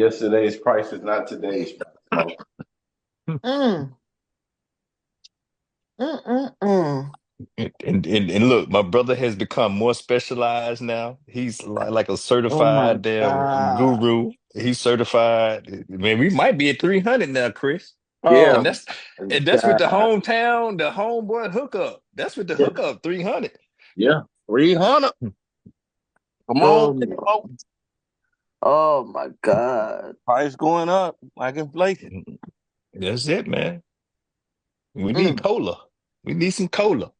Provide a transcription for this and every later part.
Yesterday's price is not today's price. Mm, mm. And look, my brother has become more specialized now. He's like a Oh my certified damn God. guru. He's certified. Man, we might be at 300 now, Chris. Yeah, And Oh, that's with the God. hometown, the homeboy hookup. That's with the Yeah, hookup, 300. yeah. 300. Come on, big oh, folks. oh my God. Price going up like inflation. That's it, man. We need Mm. cola. We need some cola.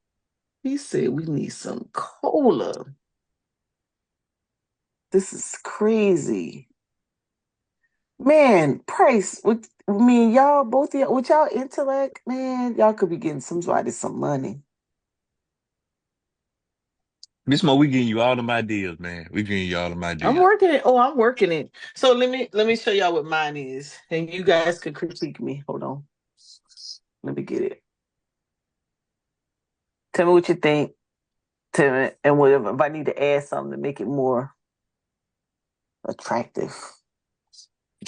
He said we need some cola. This is crazy. Man, Price, with me and y'all, both of y'all, with y'all intellect, man, y'all could be getting somebody some money. This more we getting you all them ideas, man. We getting you all them I'm ideas. working it. Oh, I'm working it. So let me show y'all what mine is. And you guys could critique me. Hold on. Let me get it. Tell me what you think. Tell me and whatever. If I need to add something to make it more attractive.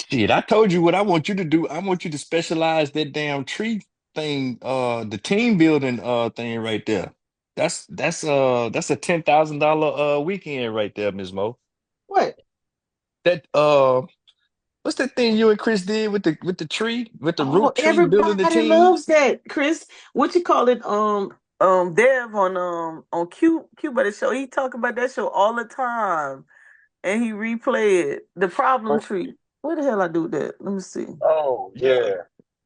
Shit, I told you what I want you to do. I want you to specialize that damn tree thing, the team building thing right there. That's a $10,000 weekend right there, Ms. Mo. What? That what's that thing you and Chris did with the tree, with the Oh, root tree building the everybody team? loves that, Chris. What you call it? Dev on Q by the show. He talk about that show all the time, and he replay it. The problem tree. What the hell I do with that? Let me see. Oh, yeah.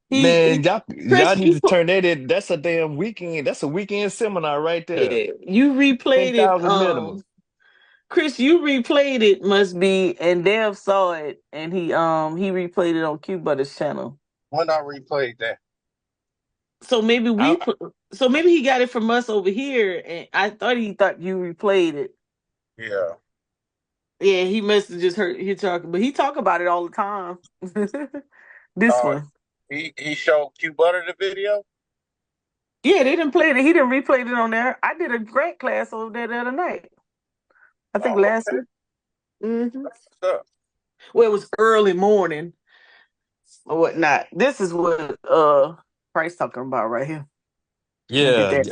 He Man, y'all Chris, need to turn that in. That's a damn weekend. That's a weekend seminar right there. you replayed it. 10,000 minimum. Chris, you replayed it. Must be, and Dev saw it, and he replayed it on Q Butter's channel. When I replayed that. So maybe I, so maybe he got it from us over here, and I thought he thought you replayed it. Yeah. Yeah, he must have just heard he talking, but he talk about it all the time. This Uh, one, he showed Q Butter the video. yeah, they didn't play it. He didn't replay it on there. I did a grant class over there the other night. I think Oh, last okay. week. Hmm. What's up? Well, it was early morning or whatnot. This is what Price talking about right here. Let me get yeah, that.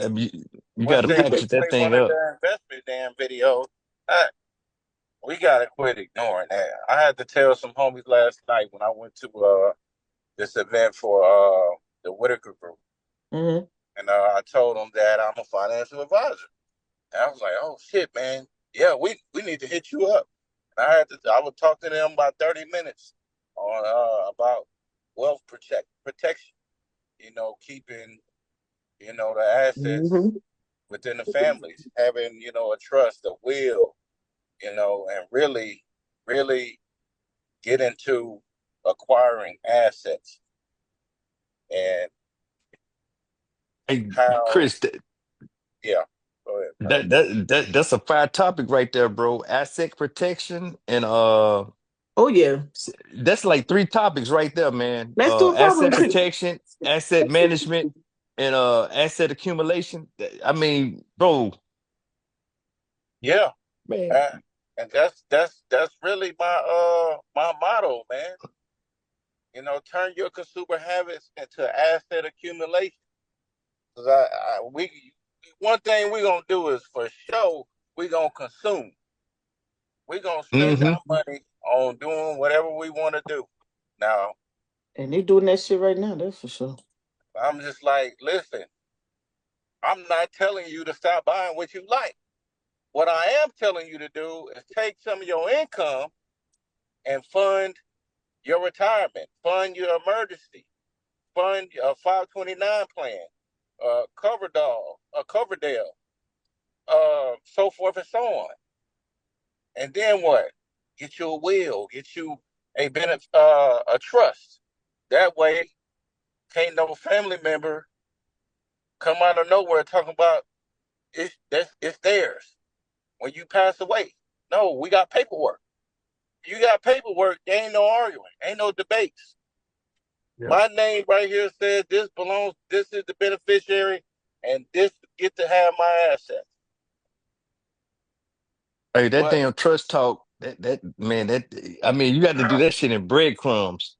you When got to Steve Get play package that thing one of up. the investment damn videos, uh, we gotta quit ignoring that. I had to tell some homies last night when I went to this event for the Whitaker Group, that. and I told them that I'm a financial advisor. And I was like, "Oh shit, man, yeah, we need to hit you up." And I would talk to them about 30 minutes on about wealth protection. Keeping the assets Mm-hmm. within the families, having a trust, a will, and really get into acquiring assets and Hey, how. Chris, Yeah, go ahead. that's a fire topic right there, bro. Asset protection and Oh yeah. that's like three topics right there, man. Let's do a problem Asset tree. protection, asset management, and asset accumulation. I mean, bro, Yeah, man. uh, and that's really my motto, man. Turn your consumer habits into asset accumulation. 'Cause we one thing we gonna do is for sure we gonna consume. We gonna spend Hmm. our money on doing whatever we want to do. Now, And they doing that shit right now, that's for sure. I'm just like, listen, I'm not telling you to stop buying what you like. What I am telling you to do is take some of your income and fund your retirement, fund your emergency, fund a 529 plan, Coverdale, so forth and so on. And then what? Get you a will, get you a trust. That way, can't no family member come out of nowhere talking about it's theirs when you pass away. No, we got paperwork. You got paperwork. There ain't no arguing. Ain't no debates. Yeah. My name right here says this belongs. This is the beneficiary, and this get to have my assets. Hey, that But damn trust talk. That man, I mean, you got to do that shit in breadcrumbs.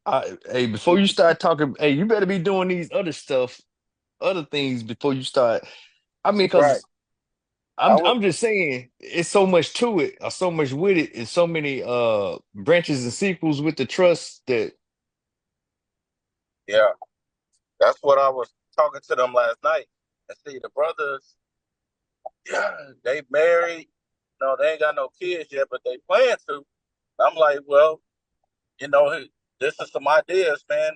Hey, before you start talking, hey, you better be doing these other stuff, other things before you start. I mean, Right. because I I'm was I'm just saying, it's so much to it, or so much with it, and so many branches and sequels with the trust that yeah. That's what I was talking to them last night. And see the brothers, yeah, they married. No, they ain't got no kids yet, but they plan to. I'm like, well, this is some ideas, man.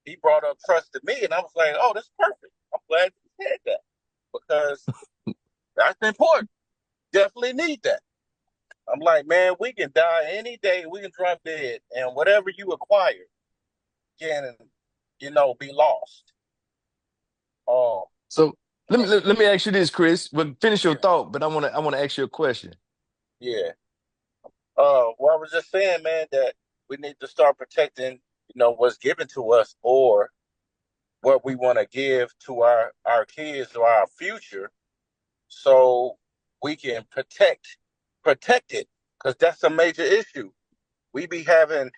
He brought up trust to me, and I was like, oh, that's perfect. I'm glad you said that because that's important. Definitely need that. I'm like, man, we can die any day. We can drop dead, and whatever you acquire can, be lost. Oh, so let me ask you this, Chris. Well, finish your yeah, thought, but I wanna ask you a question. yeah. Well, I was just saying, man, that we need to start protecting, what's given to us or what we want to give to our kids or our future, so we can protect it, because that's a major issue. We be having,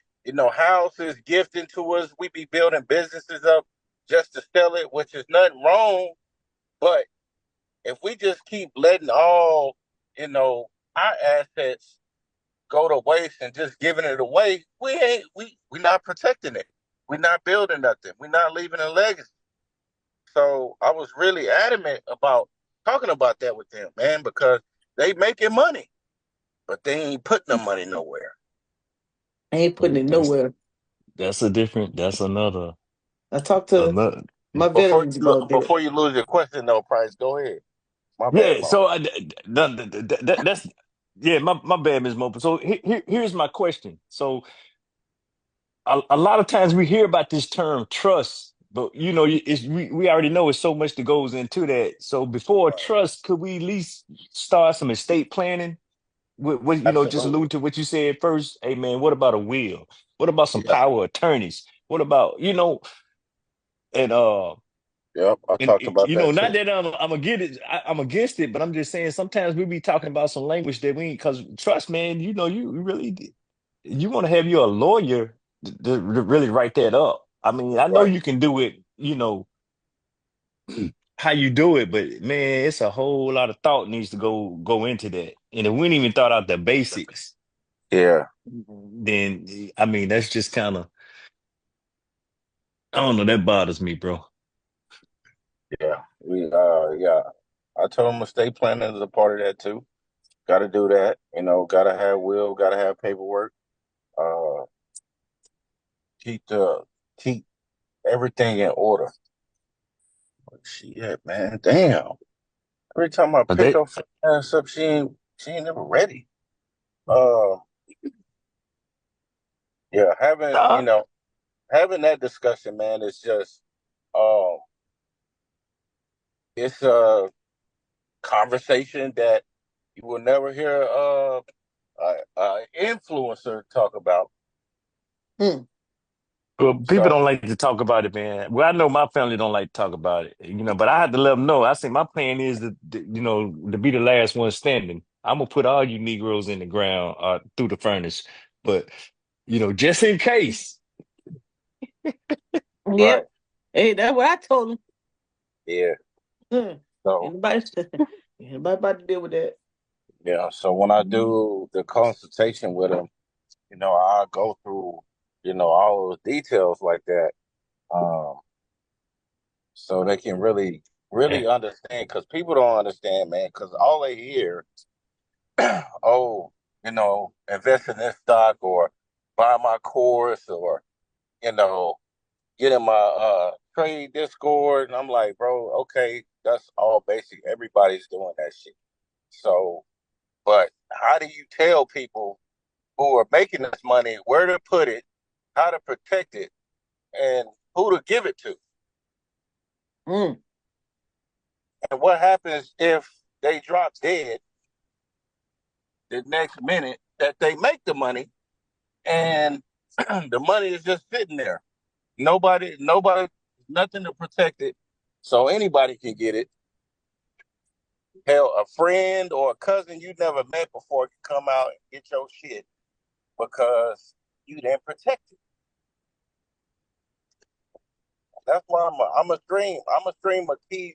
houses gifted to us. We be building businesses up just to sell it, which is nothing wrong. But if we just keep letting all, our assets go to waste and just giving it away, we not protecting it. We're not building nothing. We're not leaving a legacy. So I was really adamant about talking about that with them, man, because they making money, but they ain't putting the money nowhere. I ain't putting it That's nowhere. that's I talked to another. my veterans about that. Before you lose your question, though, Price, go ahead. My bad, Yeah, Mo. so that's yeah, my bad, Ms. Mopa. So here's my question. So a lot of times we hear about this term trust, but we already know it's so much that goes into that. So before Right. trust, could we at least start some estate planning? What just Absolutely. alluding to what you said first. Hey man, what about a will? What about some Yeah. power of attorneys? What about and Yep. I talked about that not too. that I'm against it, I'm against it, but I'm just saying sometimes we be talking about some language that we ain't, because trust, man, you really you want to have you a lawyer to really write that up. I mean, I know Right. you can do it, how you do it, but man, it's a whole lot of thought needs to go into that. And if we ain't even thought out the basics, Yeah. then I mean that's just kind of, I don't know, that bothers me, bro. Yeah. Yeah. I told them estate planning is a part of that too. Got to do that. Got to have will. Got to have paperwork. Uh, keep the keep everything in order. Shit, man. Damn. Every time I But pick they, her ass up, she ain't never ready. Uh, yeah. Having that discussion, man, is just um, it's a conversation that you will never hear influencer talk about. Hmm. well, people So don't like to talk about it, man. Well, I know my family don't like to talk about it, but I had to let them know. I say my plan is to be the last one standing. I'm gonna put all you Negroes in the ground through the furnace, but just in case. right, Yep. Hey, that's what I told him. yeah. Hmm. So Anybody, anybody about to deal with that? yeah. So when I do the consultation with them, I go through all those details like that, um, so they can really understand. Because people don't understand, man. Because all they hear, oh, invest in this stock or buy my course or you know get in my trade Discord, and I'm like, bro, okay, that's all basic. Everybody's doing that shit. So, but how do you tell people who are making this money where to put it, how to protect it, and who to give it to? Hmm. And what happens if they drop dead the next minute that they make the money and the money is just sitting there? Nobody, nothing to protect it. So anybody can get it. Hell, a friend or a cousin you never met before can come out and get your shit because you didn't protect it. That's why I'm a stream a key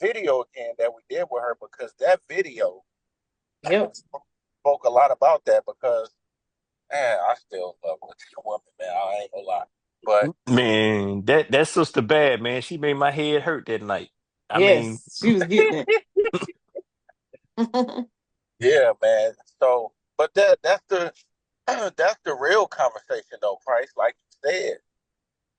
video again that we did with her because that video Yep. spoke a lot about that because man, I still love the woman, man. I ain't gonna lie. But Man, that sister bad, man. She made my head hurt that night. I mean, Yes, she was getting it. yeah, man. So but that's the that's the real conversation though, Price, like you said.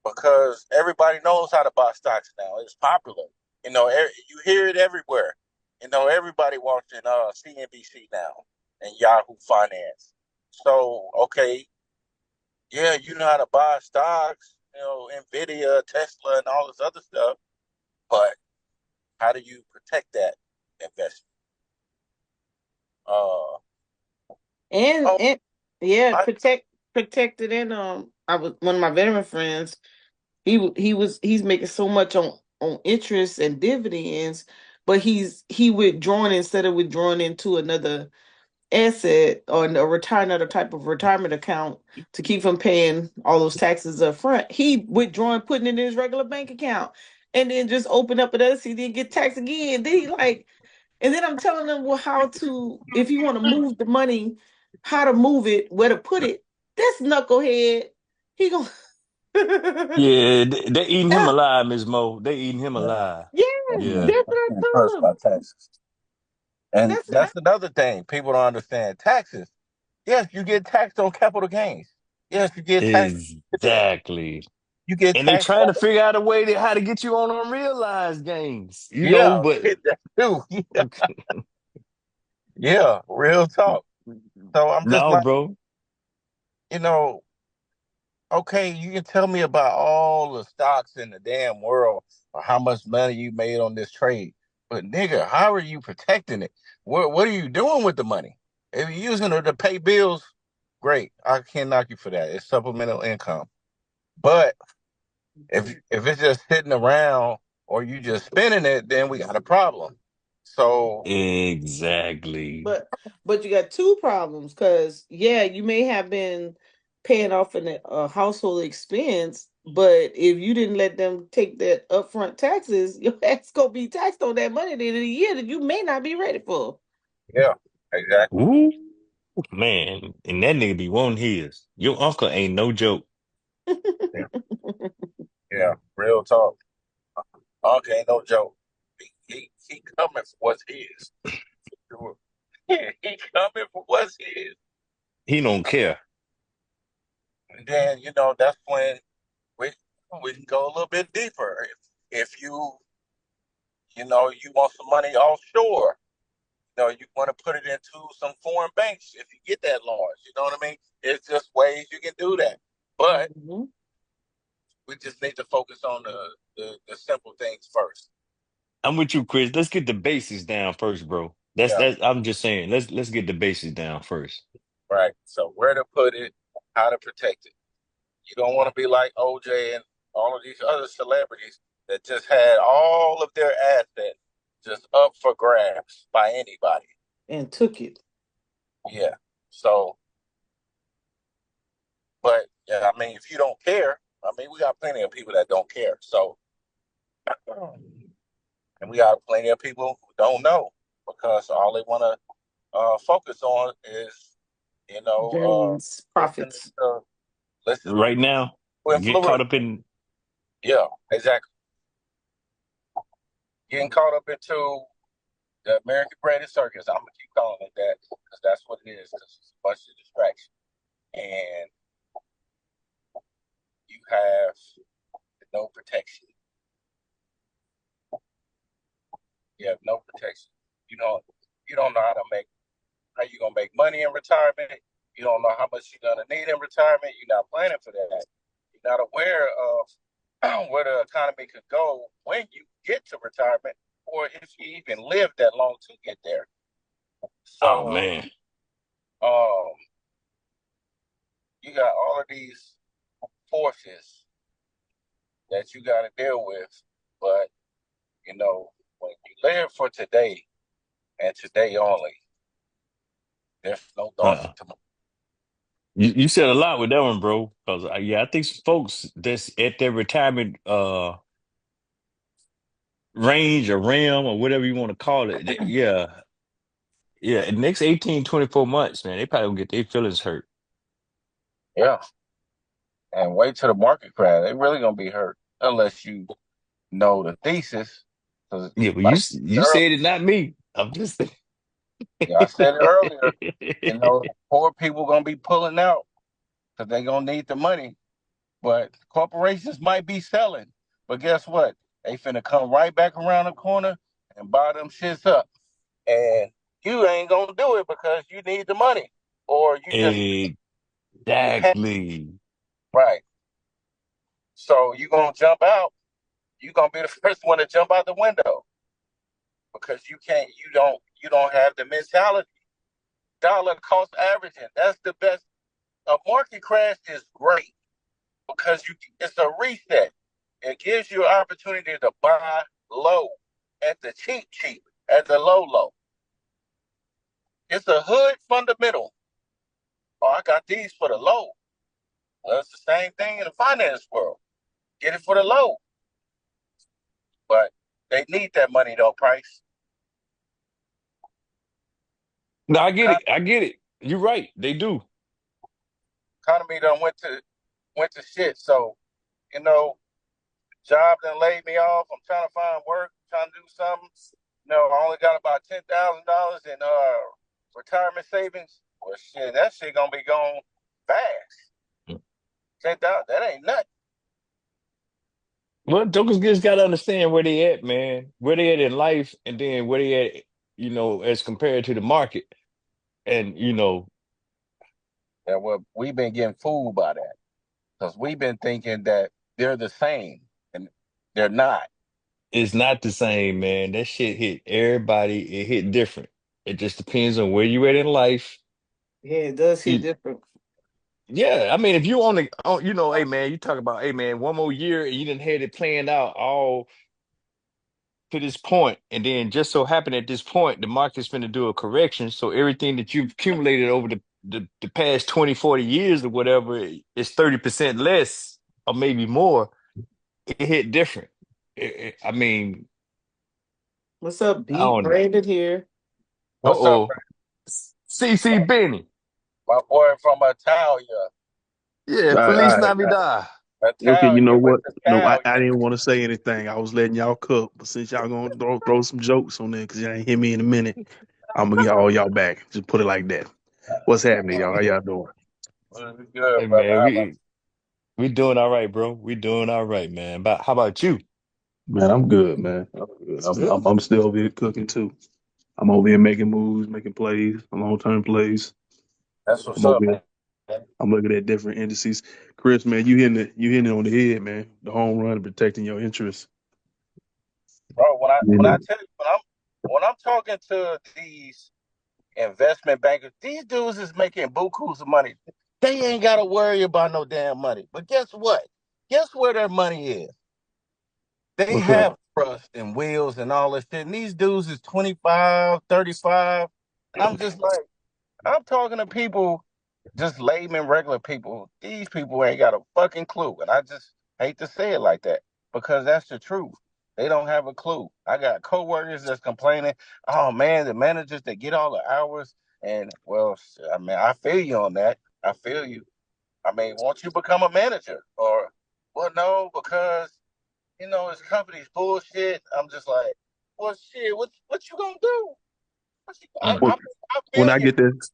Because everybody knows how to buy stocks now. It's popular. You hear it everywhere. Everybody watching CNBC now and Yahoo Finance. So, okay, yeah, you know how to buy stocks, Nvidia, Tesla, and all this other stuff. But how do you protect that investment? Uh, and oh, and yeah, I, protected. And I was one of my veteran friends. He's making so much on interest and dividends, but he withdrawing instead of withdrawing into another asset or a another type of retirement account to keep from paying all those taxes up front. He withdrawing, putting it in his regular bank account, and then just open up another CD and get taxed again. Then he like, and then I'm telling them, well, how to, if you want to move the money, how to move it, where to put it. This knucklehead, he gonna yeah, they eating him alive, Ms. Mo. They eating him yeah, alive. yeah, Yeah. that's what I being cursed told by him. taxes. And That's that's another thing people don't understand. Taxes. Yes, you get taxed on capital gains. Yes, you get taxed. Exactly. You get And they taxed trying on to figure out a way to how to get you on unrealized gains, yeah, but that too. Yeah, real talk. So I'm just no, like, bro. you know, okay, you can tell me about all the stocks in the damn world or how much money you made on this trade. But nigga, how are you protecting it? What are you doing with the money? If you're using it to pay bills, great. I can't knock you for that. It's supplemental income. But if it's just sitting around or you just spending it, then we got a problem. So Exactly. but you got two problems because yeah, you may have been paying off a household expense, but if you didn't let them take that upfront taxes, your ass gonna be taxed on that money at the end of the year that you may not be ready for. yeah, exactly. Ooh, man. And that nigga be wanting his. Your uncle ain't no joke. Yeah, yeah, real talk. Okay, ain't no joke. He coming for what's his. He coming for what's his. He don't care. And then that's when we can go a little bit deeper. If you want some money offshore, you want to put it into some foreign banks if you get that large. You know what I mean? It's just ways you can do that. But Mhm. we just need to focus on the simple things first. I'm with you, Chris. Let's get the basics down first, bro. Yeah, I'm just saying, let's get the basics down first. right. So where to put it, how to protect it. You don't want to be like OJ and all of these other celebrities that just had all of their assets just up for grabs by anybody. And took it. Yeah. So, but yeah, I mean, if you don't care, I mean, we got plenty of people that don't care. So, and we got plenty of people who don't know because all they want to focus on is, Gains, listening profits. to listening Right now, to get caught influence. up in Yeah, exactly. Getting caught up into the American Greatest Circus. I'm gonna keep calling it that because that's what it is. Because it's a bunch of distraction, and you have no protection. You have no protection. You don't. You don't know how you gonna make money in retirement. You don't know how much you're gonna need in retirement. You're not planning for that. You're not aware of where the economy could go when you get to retirement, or if you even live that long to get there. oh So, man. um, you got all of these forces that you got to deal with. But when you live for today, and today only. There's no thoughts Uh, of tomorrow. you said a lot with that one, bro. Because yeah, I think some folks that's at their retirement range or realm or whatever you want to call it. Yeah, in the next 18, 24 months, man, they probably gonna get their feelings hurt. Yeah, and wait till the market crash. They really gonna be hurt unless you know the thesis. Because Yeah, but like you said it, not me. I'm just yeah, I said it earlier. Poor people gonna be pulling out because they gonna need the money. But corporations might be selling. But guess what? They finna come right back around the corner and buy them shits up. And you ain't gonna do it because you need the money. Or you can't. exactly. Right. So you gonna jump out. You gonna be the first one to jump out the window because you don't have the mentality. Dollar cost averaging. That's the best. A market crash is great because it's a reset. It gives you an opportunity to buy low at the cheap, at the low. It's a hood fundamental. Oh, I got these for the low. Well, it's the same thing in the finance world. Get it for the low. But they need that money though, Price. No, I get Econ- it. I get it. You're right. They do. Economy done went to shit. So, you know, job done laid me off. I'm trying to find work, trying to do something. I only got about $10,000 in retirement savings. Well, shit, that shit gonna be gone fast. 10,000, that ain't nothing. Well, jokers just gotta understand where they at, man. Where they at in life, and then where they at, as compared to the market. And Yeah, well, we've been getting fooled by that because we've been thinking that they're the same, and they're not. it's not the same, man. That shit hit everybody. It hit different. It just depends on where you at in life. Yeah, it does hit You, different. yeah, I mean, if you hey man, you talk about, hey man, one more year and you didn't have it planned out all to this point, and then just so happened at this point, the market's going to do a correction. So everything that you've accumulated over the past 20, 40 years or whatever is 30% less or maybe more. It hit different. I mean, What's up, I B? don't know. Brandon here. What's up, Uh-oh. CC Benny. my boy from Italia? Yeah, All right, Feliz all right. Navidad. Okay, you Italia know with what? the No, I, Italian. I didn't want to say anything. I was letting y'all cook, but since y'all gonna throw some jokes on there, cause y'all ain't hear me in a minute, I'm gonna get all y'all back. Just put it like that. What's happening, y'all? How y'all doing? Well, it's good, Hey brother. man, How about we doing all right, bro. We doing all right, man. But how about you? Man, I'm good, man. I'm good. I'm still over here cooking too. I'm over here making moves, making plays, long term plays. that's what's I'm over up, here. man. I'm looking at different indices. Chris, man, you hitting it on the head, man. The home run and protecting your interests. Bro, when I You when I know, tell you when I'm talking to these investment bankers, these dudes is making bukus of money. They ain't gotta worry about no damn money. But guess what? Guess where their money is? They what's up? have trust and wills and all this shit. And these dudes is 25, 35. I'm just like, I'm talking to people, just layman, regular people. These people ain't got a fucking clue. And I just hate to say it like that because that's the truth. They don't have a clue. I got coworkers that's complaining, oh man, the managers that get all the hours. And well, I mean, I feel you on that. I feel you. I mean, won't you become a manager? Or, well, no, because, his company's bullshit. I'm just like, well, shit, what you gonna do? I, Mm. When I, I when feel I you. get that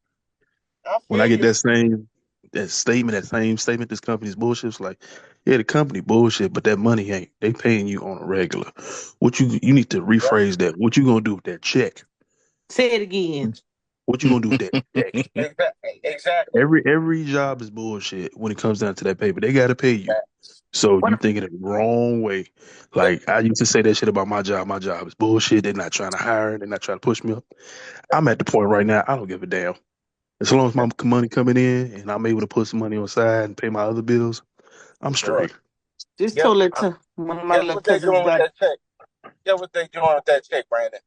I when I feel get you. that same statement, this company's bullshit. It's like, yeah, the company bullshit, but that money ain't. They paying you on a regular. What you need to rephrase that. What you gonna do with that check? Say it again. What you gonna do with that check? Exactly. Every job is bullshit when it comes down to that paper. They gotta pay you. So What? you thinking it the wrong way. Like I used to say that shit about my job. My job is bullshit. They're not trying to hire. They're not trying to push me up. I'm at the point right now. I don't give a damn. As long as my money coming in and I'm able to put some money on the side and pay my other bills, I'm Right. straight. Just Guess told it to one of my guess little what they cousins doing with got. that check? Guess what they doing with that check, Brandon?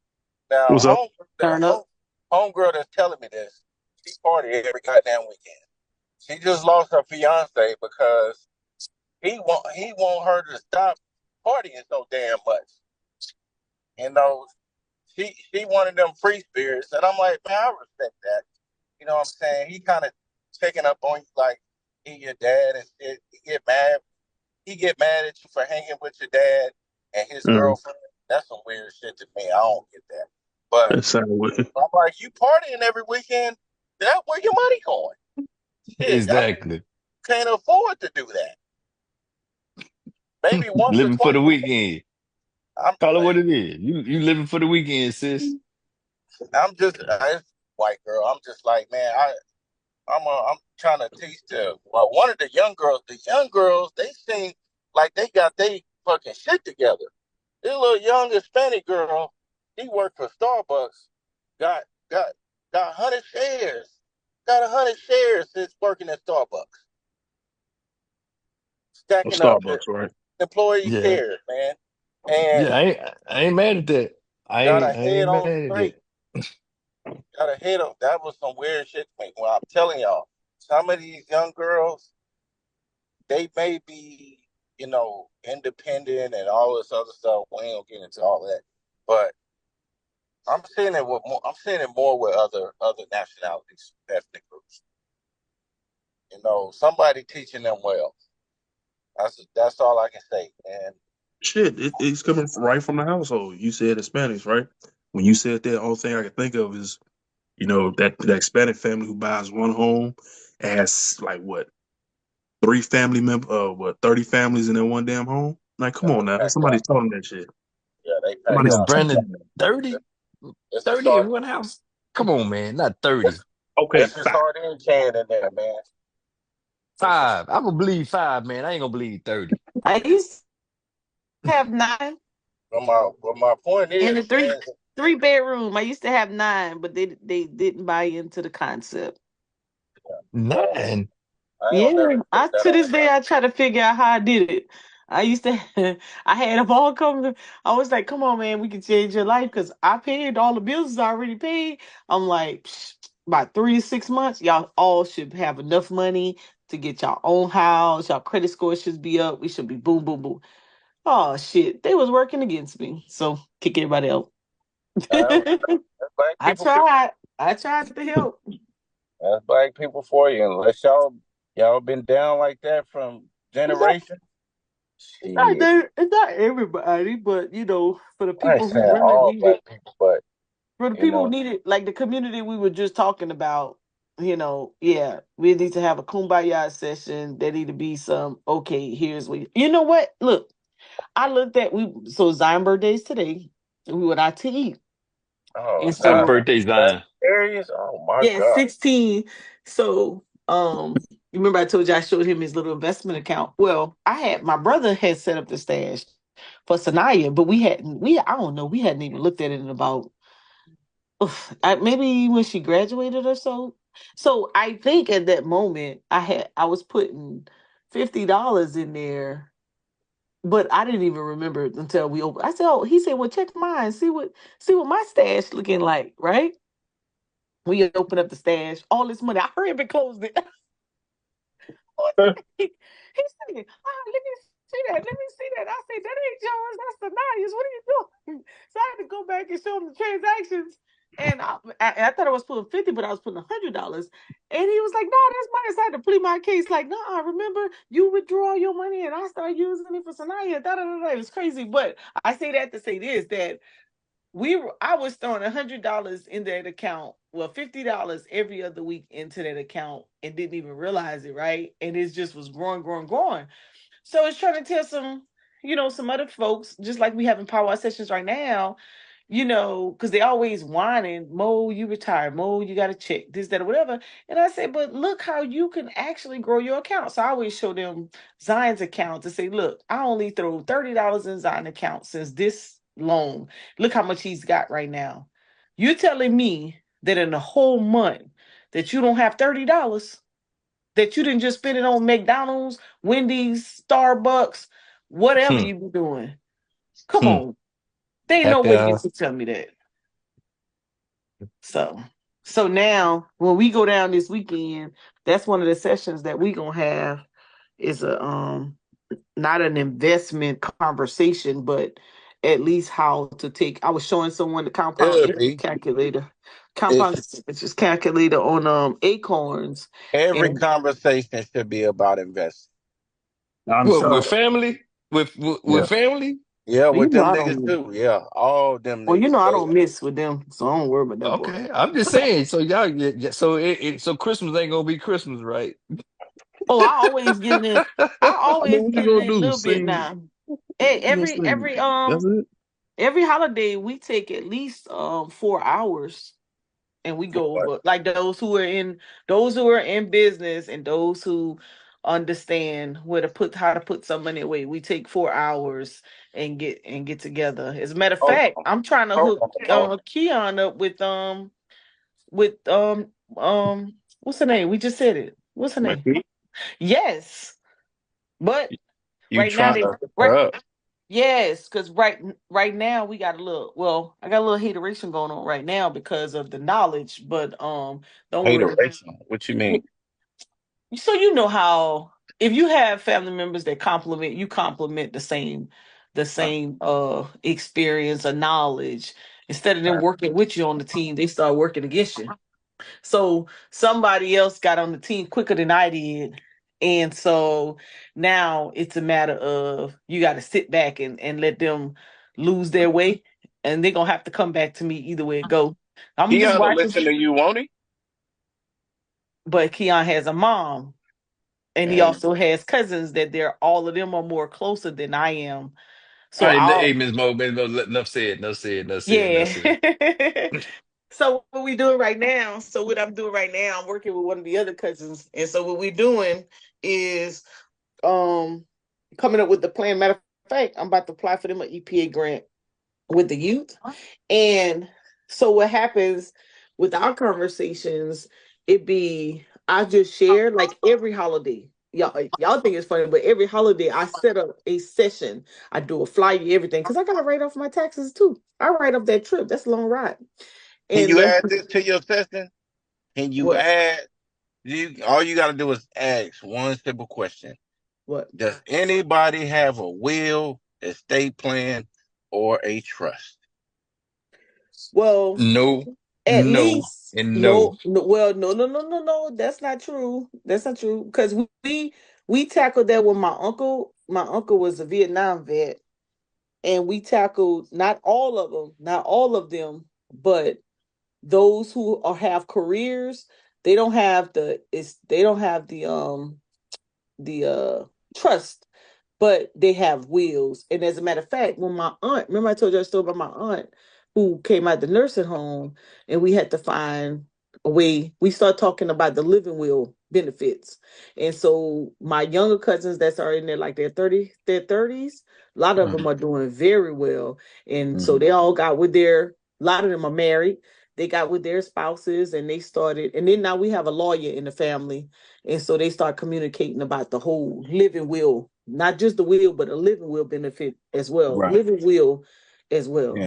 Now, What's up? Turn up. homegirl that's telling me this, she party every goddamn weekend. She just lost her fiance because he want her to stop partying so damn much. You know, she wanted them free spirits, and I'm like, man, I respect that. You know what I'm saying? He kind of taking up on you like he your dad and shit. He get mad at you for hanging with your dad and his Mm, girlfriend. That's some weird shit to me. I don't get that. But that sound weird. I'm like, you partying every weekend. That where your money going? Shit, I Exactly. can't afford to do that. Maybe once or Living for twice. the weekend. I'm Call it what it is. You living for the weekend, sis. I'm just it's white girl. I'm just like, man, I'm trying to teach the well, one of the young girls. The young girls, they seem like they got they fucking shit together. This little young Hispanic girl, he worked for Starbucks, got got got 100 shares, got 100 shares since working at Starbucks, Of stacking up his Starbucks, right? employee Yeah. shares, man, and Yeah, I ain't mad at that. I got a ain't I head ain't mad on at straight. that. Got a head on. That was some weird shit to me. Well, I'm telling y'all, some of these young girls, they may be, independent and all this other stuff. We ain't gonna get into all that, but I'm seeing it more with other nationalities, ethnic groups. Somebody teaching them well. That's all I can say. And Shit, it's coming right from the household. You said Hispanics, right? When you said that, only thing I can think of is, that Hispanic family who buys one home and has like what, three family members, 30 families in that one damn home. Like, come on they now, packed somebody's out. taught them that shit. Yeah, they packed Somebody's Yo, out. teaching Brandon, them. 30? It's a 30 in sard. one house? Come on, man, not 30. It's Okay, it's a fine. sardine can in there, man. It's a, Five. I'm gonna believe five, man. I ain't gonna believe 30. I used to have 9 but my point in a is, man, three bedroom. I used to have 9, but they didn't buy into the concept. well, Nine. I ain't gonna Yeah, never put I that to on this day I try to figure out how I did it. I used to, I had them all come. I was like, "Come on, man, we can change your life," because I paid all the bills is already paid. I'm like, "Psh, about 3 to 6 months, y'all all should have enough money to get your own house. Y'all credit score should be up. We should be boom, boom, boom." Oh shit, they was working against me. So kick everybody out. Uh, that's black I people for tried. I tried to help. that's black people for you. Unless y'all been down like that from generation. Shit, Not everybody, but for the I ain't people who saying really all need it, black people, but for the you people who know, need it, like the community we were just talking about, yeah, we need to have a kumbaya session. There need to be some, okay, here's what you know what? Look, I looked at so Zion birthday's today. We went out to eat. oh, And Happy Zion, so birthday, that Zion. Aries, oh my yeah, God. 16. So you remember I told you I showed him his little investment account. Well, my brother had set up the stash for Sanaya, but I don't know, we hadn't even looked at it in about maybe when she graduated or so. So I think at that moment I was putting $50 in there, but I didn't even remember it until we opened. I said, "Oh," he said, "Well, check mine, see what my stash looking like." Right? We opened up the stash, all this money. I hurried up and closed it. He said, let me see that. Let me see that. I said, that ain't yours. That's the Naya's. What are you doing? So I had to go back and show him the transactions. And I thought I was putting 50, but I was putting $100. And he was like, no, that's mine. So I had to plead my case. Like, no, I remember you withdraw your money and I started using it for Sanaya. Da, da, da, da. It was crazy. But I say that to say this, that I was throwing $100 in that account, well, $50 every other week into that account and didn't even realize it, right? And it just was growing, growing, growing. So it's trying to tell some other folks, just like we having power sessions right now, because they always whining, Mo, you retired, Mo, you got to check this, that, or whatever. And I say, but look how you can actually grow your account. So I always show them Zion's account to say, look, I only throw $30 in Zion account since this loan. Look how much he's got right now. You're telling me that in a whole month that you don't have $30, that you didn't just spend it on McDonald's, Wendy's, Starbucks, whatever Hmm. you be doing. Come Hmm. on. There ain't no Happy way you can tell me that. So now when we go down this weekend, that's one of the sessions that we gonna have is a not an investment conversation, but at least how to take. I was showing someone the compound It'll interest be. calculator, compound It's interest calculator on Acorns, every and conversation should be about investing. What, Honestly, with so family? With yeah. family? Yeah, well, you with know them I niggas don't. too. Yeah, all them Well, you niggas. know I They don't mess with them, so I don't worry about that part. Okay, I'm just saying. So y'all, so so Christmas ain't gonna be Christmas, right? Oh, I always give them. I I mean, always what you give them gonna a do? little bit Sing? now. Hey, You gonna sing? That's it. every holiday we take at least 4 hours and we for go what? over like those who are in business and those who understand where to put how to put some money away. We take 4 hours and get together. As a matter of Hold fact, on, I'm trying to hold hook on, hold Keon up with what's her name? We just said it. What's her name? on. Yes. But You right now trying they to hook right her up? yes, because right now we got a little well, I got a little hateration going on right now because of the knowledge, but don't worry. Hateration. What you mean? So you know how if you have family members that compliment the same experience or knowledge, instead of them working with you on the team, they start working against you. So somebody else got on the team quicker than I did. And so now it's a matter of you got to sit back and let them lose their way. And they're going to have to come back to me either way it go. I'm He just ought to watching. listen to you, won't he? But Keon has a mom. And he And also has cousins that all of them are more closer than I am. All So right, I'll hey, Ms. Mo, enough said, enough said, enough said, enough yeah. said. So what we doing right now? So what I'm doing right now, I'm working with one of the other cousins, and so what we're doing is um coming up with the plan. Matter of fact, I'm about to apply for them an EPA grant with the youth. And so what happens with our conversations, it be I just share like every holiday. Y'all think it's funny, but every holiday I set up a session. I do a flyer, everything, because I gotta write off my taxes too. I write off that trip. That's a long ride. can And you add this to your session? Can you what? add? You all you got to do is ask one simple question: What? does anybody have a will, estate plan, or a trust? Well, No, at no, least and no. no, no. Well, no, no, no, no, no. That's not true. That's not true because we tackled that when my uncle. My uncle was a Vietnam vet, and we tackled not all of them, but those who have careers. They don't have the trust, but they have wills. And as a matter of fact, when my aunt, remember I told you a story about my aunt who came out the nursing home and we had to find a way, we start talking about the living will benefits. And so my younger cousins that's are in there like their 30s, a lot of them Mhm, are doing very well. And so mhm. they all got with a lot of them are married. They got with their spouses and they started, and then now we have a lawyer in the family, and so they start communicating about the whole living will, not just the will, but a living will benefit as well. Right. Living will as Yeah. well.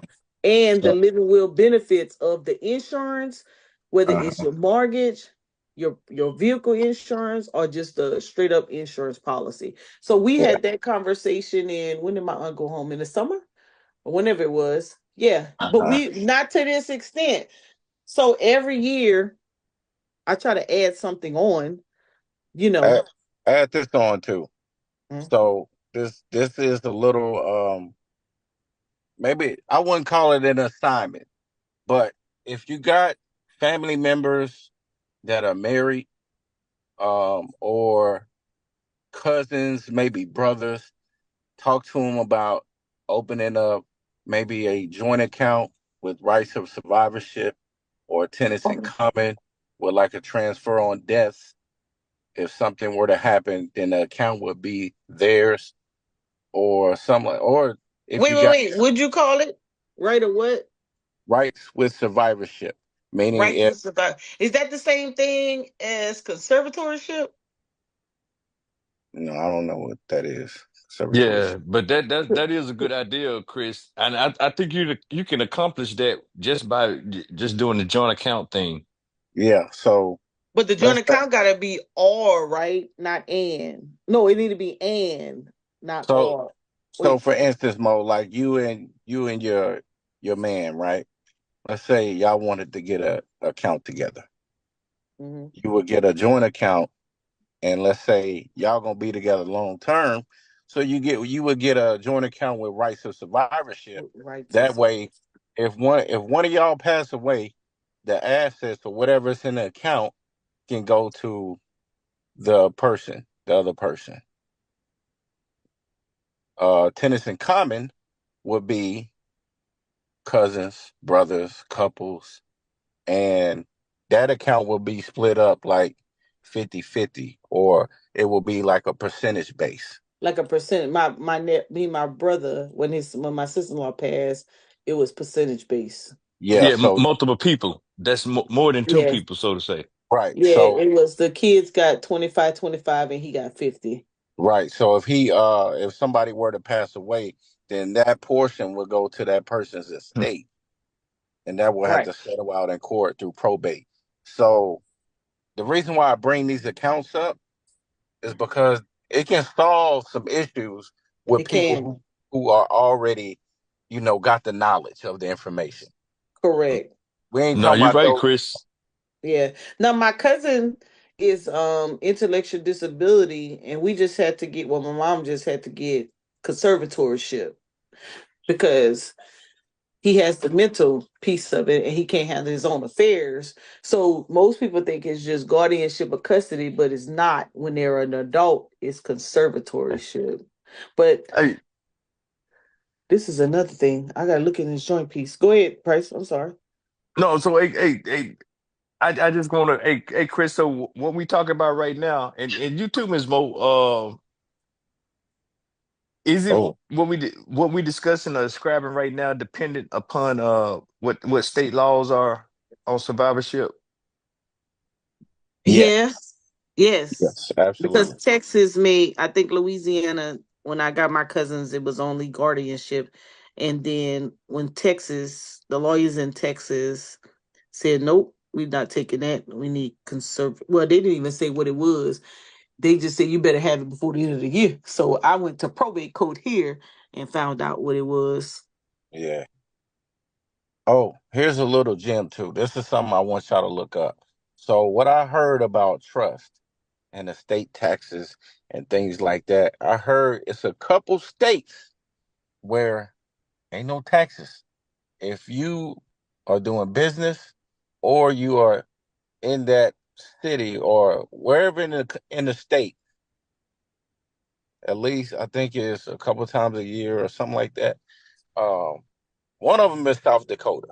And the So, living will benefits of the insurance, whether it's uh-huh. your mortgage, your vehicle insurance, or just a straight up insurance policy. So we Yeah. had that conversation in when did my aunt go home in the summer? Or whenever it was. Yeah. But Uh-huh. we not to this extent. So every year I try to add something on, you know. Add, add this on too. Mm. So this is a little maybe I wouldn't call it an assignment, but if you got family members that are married, or cousins, maybe brothers, talk to them about opening up maybe a joint account with rights of survivorship or tenants in common with like a transfer on death. If something were to happen, then the account would be theirs or something. Or if Wait, you wait, got wait. Would you call it right or what? rights with survivorship, meaning Right if to survive. Is that the same thing as conservatorship? No, I don't know what that is. Yeah, Conservatorship. but that is a good idea, Chris. And I think you can accomplish that just by just doing the joint account thing. Yeah. So But the joint let's say, account gotta be or, right? Not and. No, it need to be and, not so or. so Wait. for instance, Mo, like you and your man, right? Let's say y'all wanted to get a account together. Mhm. You would get a joint account, and let's say y'all gonna be together long term. So you would get a joint account with rights of survivorship. Right to That way, if one of y'all pass away, the assets or whatever's in the account can go to the other person. Tenants in common would be cousins, brothers, couples, and that account will be split up like 50-50, or it will be like a percentage base. like a percent. My brother, when my sister in law passed, it was percentage based. Yeah, Yeah, so multiple people. That's more than two Yeah. people, so to say. right. Yeah, So it was the kids got 25, 25, and he got 50. right. So if somebody were to pass away, then that portion would go to that person's Hmm. estate, and that will have Right. to settle out in court through probate. So the reason why I bring these accounts up is because it can solve some issues with It people can. who are already, got the knowledge of the information. Correct. We ain't No, talking you're about right, those. Chris. Yeah. Now my cousin is intellectual disability, and we just had to get, well, my mom just had to get conservatorship because he has the mental piece of it and he can't handle his own affairs. So most people think it's just guardianship or custody, but it's not. When they're an adult, it's conservatorship. But Hey, this is another thing. I gotta look in this joint piece. Go ahead, Price. I'm sorry. no, so hey, I just want to hey Chris. So what we talking about right now, and you too, Ms. Mo. Is it Oh, what we discussing or describing right now dependent upon what state laws are on survivorship? yes, Yes. Yes. yes, absolutely. Because Texas made, I think Louisiana, when I got my cousins, it was only guardianship. And then when Texas, the lawyers in Texas said, nope, we're not taking that. We need conserv. Well, they didn't even say what it was. They just said you better have it before the end of the year. So I went to probate court here and found out what it was. Yeah. Oh, here's a little gem too. This is something I want y'all to look up. So what I heard about trust and estate taxes and things like that, I heard it's a couple states where ain't no taxes. If you are doing business or you are in that city or wherever in the state, at least I think it's a couple times a year or something like that. Um, one of them is South Dakota.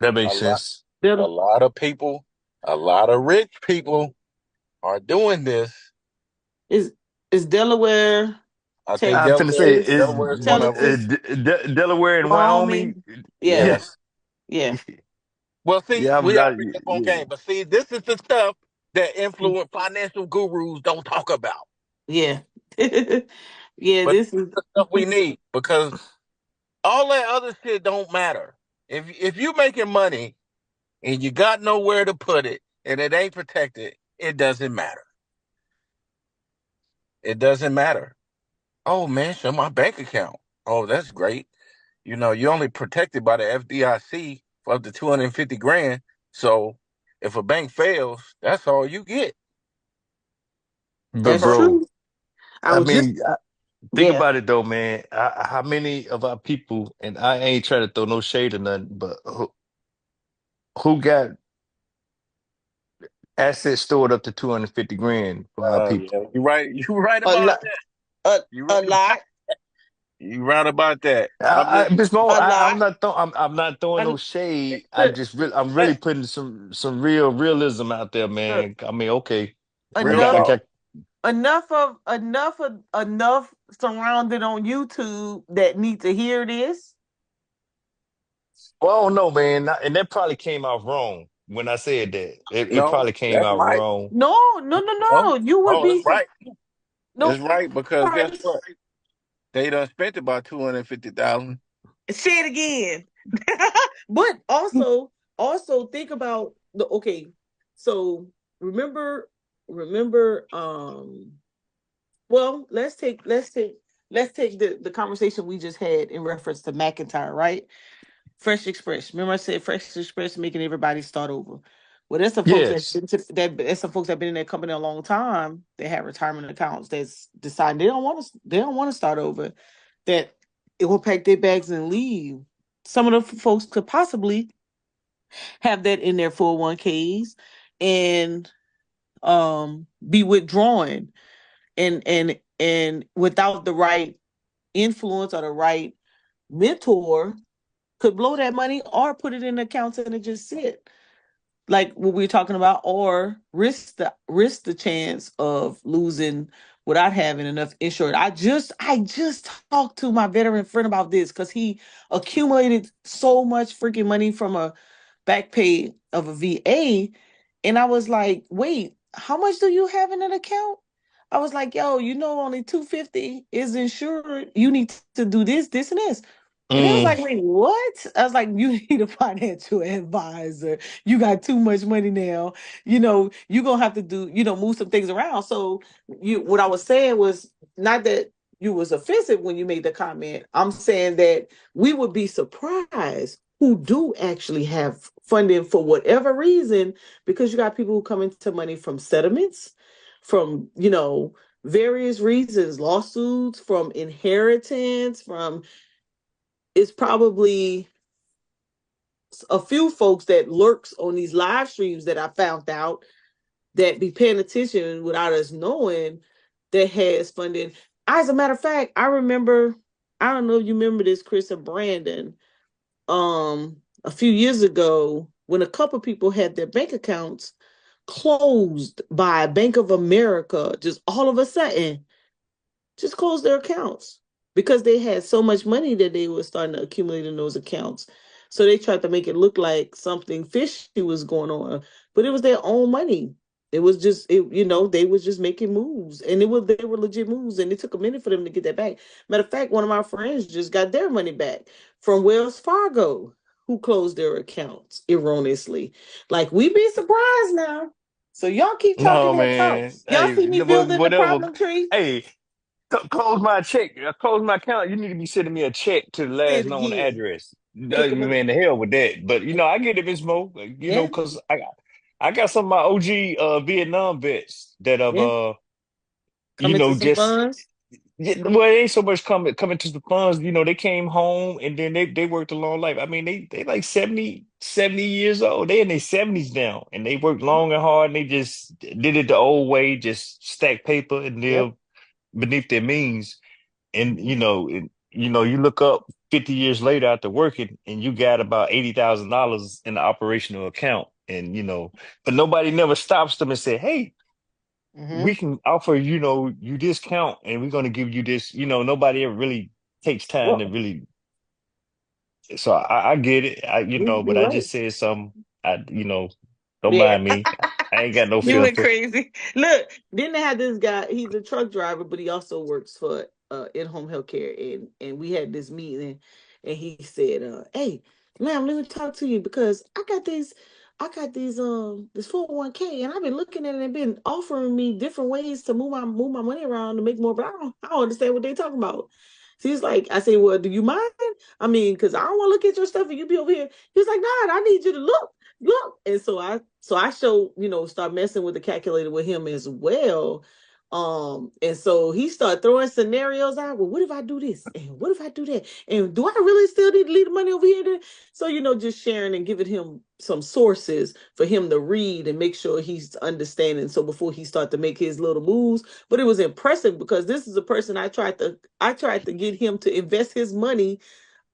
That A makes lot, sense. a lot of people, a lot of rich people are doing this. Is is Delaware, I think I'm finna say Texas, is Delaware is one of them. Texas, Delaware and Wyoming. Wyoming? Yeah, Yeah, Yes. yeah, Well, see, yeah, I'm we not. already up on Yeah, game, but see, this is the stuff that influence financial gurus don't talk about. yeah. Yeah, But this is the stuff we need because all that other shit don't matter. If you making money and you got nowhere to put it and it ain't protected, it doesn't matter. It doesn't matter. Oh man, show my bank account. Oh, that's great. You're only protected by the FDIC for up to 250 grand. So if a bank fails, that's all you get. but that's So bro, true. I I was just mean, think yeah. about it though, man. How many of our people, and I ain't trying to throw no shade or nothing, but who got assets stored up to 250 grand for our people? yeah, you're right. You're right A about lot, that. a, You a right about lot, you right about that. I'm just Ms. Mo, a lot. I'm not throwing no And shade. look, I'm really uh, putting some real realism out there, look, man. I mean, okay, real I enough, talk. got. enough surrounded on YouTube that need to hear this. Well, I don't know, man, and that probably came out wrong. when I said that. It No, probably came that's out right. wrong. No. No, You would oh, be it's right. no It's right because guess Price. what? They done spent about 250,000. Say it again. But also think about the okay. So remember, remember. Well, let's take the conversation we just had in reference to McIntyre, right? Fresh Express. Remember I said Fresh Express making everybody start over. Well, there's some folks Yes. there's some folks that been in that company a long time. They have retirement accounts that's deciding they don't want to start over. That it will pack their bags and leave. Some of the folks could possibly have that in their 401ks and be withdrawing and without the right influence or the right mentor could blow that money or put it in accounts and it just sit like what we are talking about, or risk the chance of losing without having enough insurance. I just talked to my veteran friend about this because he accumulated so much freaking money from a back pay of a VA, and I was like, wait, how much do you have in an account? I was like, yo, only 250 is insured. You need to do this, this, and this. And it was Mm, like, wait, what? I was like, you need a financial advisor. You got too much money now. You're gonna have to move some things around. So what I was saying was not that you was offensive when you made the comment. I'm saying that we would be surprised who do actually have funding for whatever reason, because you got people who come into money from settlements, from various reasons, lawsuits, from inheritance, from it's probably a few folks that lurks on these live streams that I found out that be paying attention without us knowing that has funding. As a matter of fact, I remember, I don't know if you remember this, Chris and Brandon, a few years ago when a couple people had their bank accounts closed by Bank of America, just all of a sudden just close their accounts because they had so much money that they were starting to accumulate in those accounts. So they tried to make it look like something fishy was going on, but it was their own money. It was just they was just making moves, and they were legit moves, and it took a minute for them to get that back. Matter of fact, one of my friends just got their money back from Wells Fargo, who closed their accounts erroneously. Like, we be surprised now. So y'all keep no, talking that talk. man. Y'all Hey, see me building the whatever. problem tree? Hey, close my check. Close my account. You need to be sending me a check to the Say last it known again. address. Click on it. Man, the hell with that. But I get it, Miss Mo. Yeah, Because I got some of my OG Vietnam vets that have yeah. Come into some just funds. yeah, well, it ain't so much coming to the funds. They came home and then they worked a long life. I mean, they like 70 years old. They in their 70s now, and they worked long and hard, and they just did it the old way, just stack paper and Yep. live beneath their means. And you look up 50 years later after working, and you got about $80,000 in the operational account, and but nobody never stops them and say, "Hey, we Mm-hmm. can offer you discount, and we're going to give you this." Nobody ever really takes time to Well, really. So I get it, but you're I right. just said some. Don't Yeah. mind me. I ain't got no You went filter. crazy. Look, then they had this guy. He's a truck driver, but he also works for in-home healthcare. And we had this meeting, and he said, "Hey, ma'am, let me talk to you because I got these this 401k, and I've been looking at it and been offering me different ways to move my money around to make more, but I don't understand what they're talking about." So he's like, I say, "Well, do you mind? I mean, because I don't want to look at your stuff and you be over here." He's like, "Nah, I need you to look." And so I show, start messing with the calculator with him as well. And so he started throwing scenarios out. Well, what if I do this? And what if I do that? And do I really still need to leave the money over here? So, just sharing and giving him some sources for him to read and make sure he's understanding. So before he start to make his little moves. But it was impressive because this is a person I tried to get him to invest his money.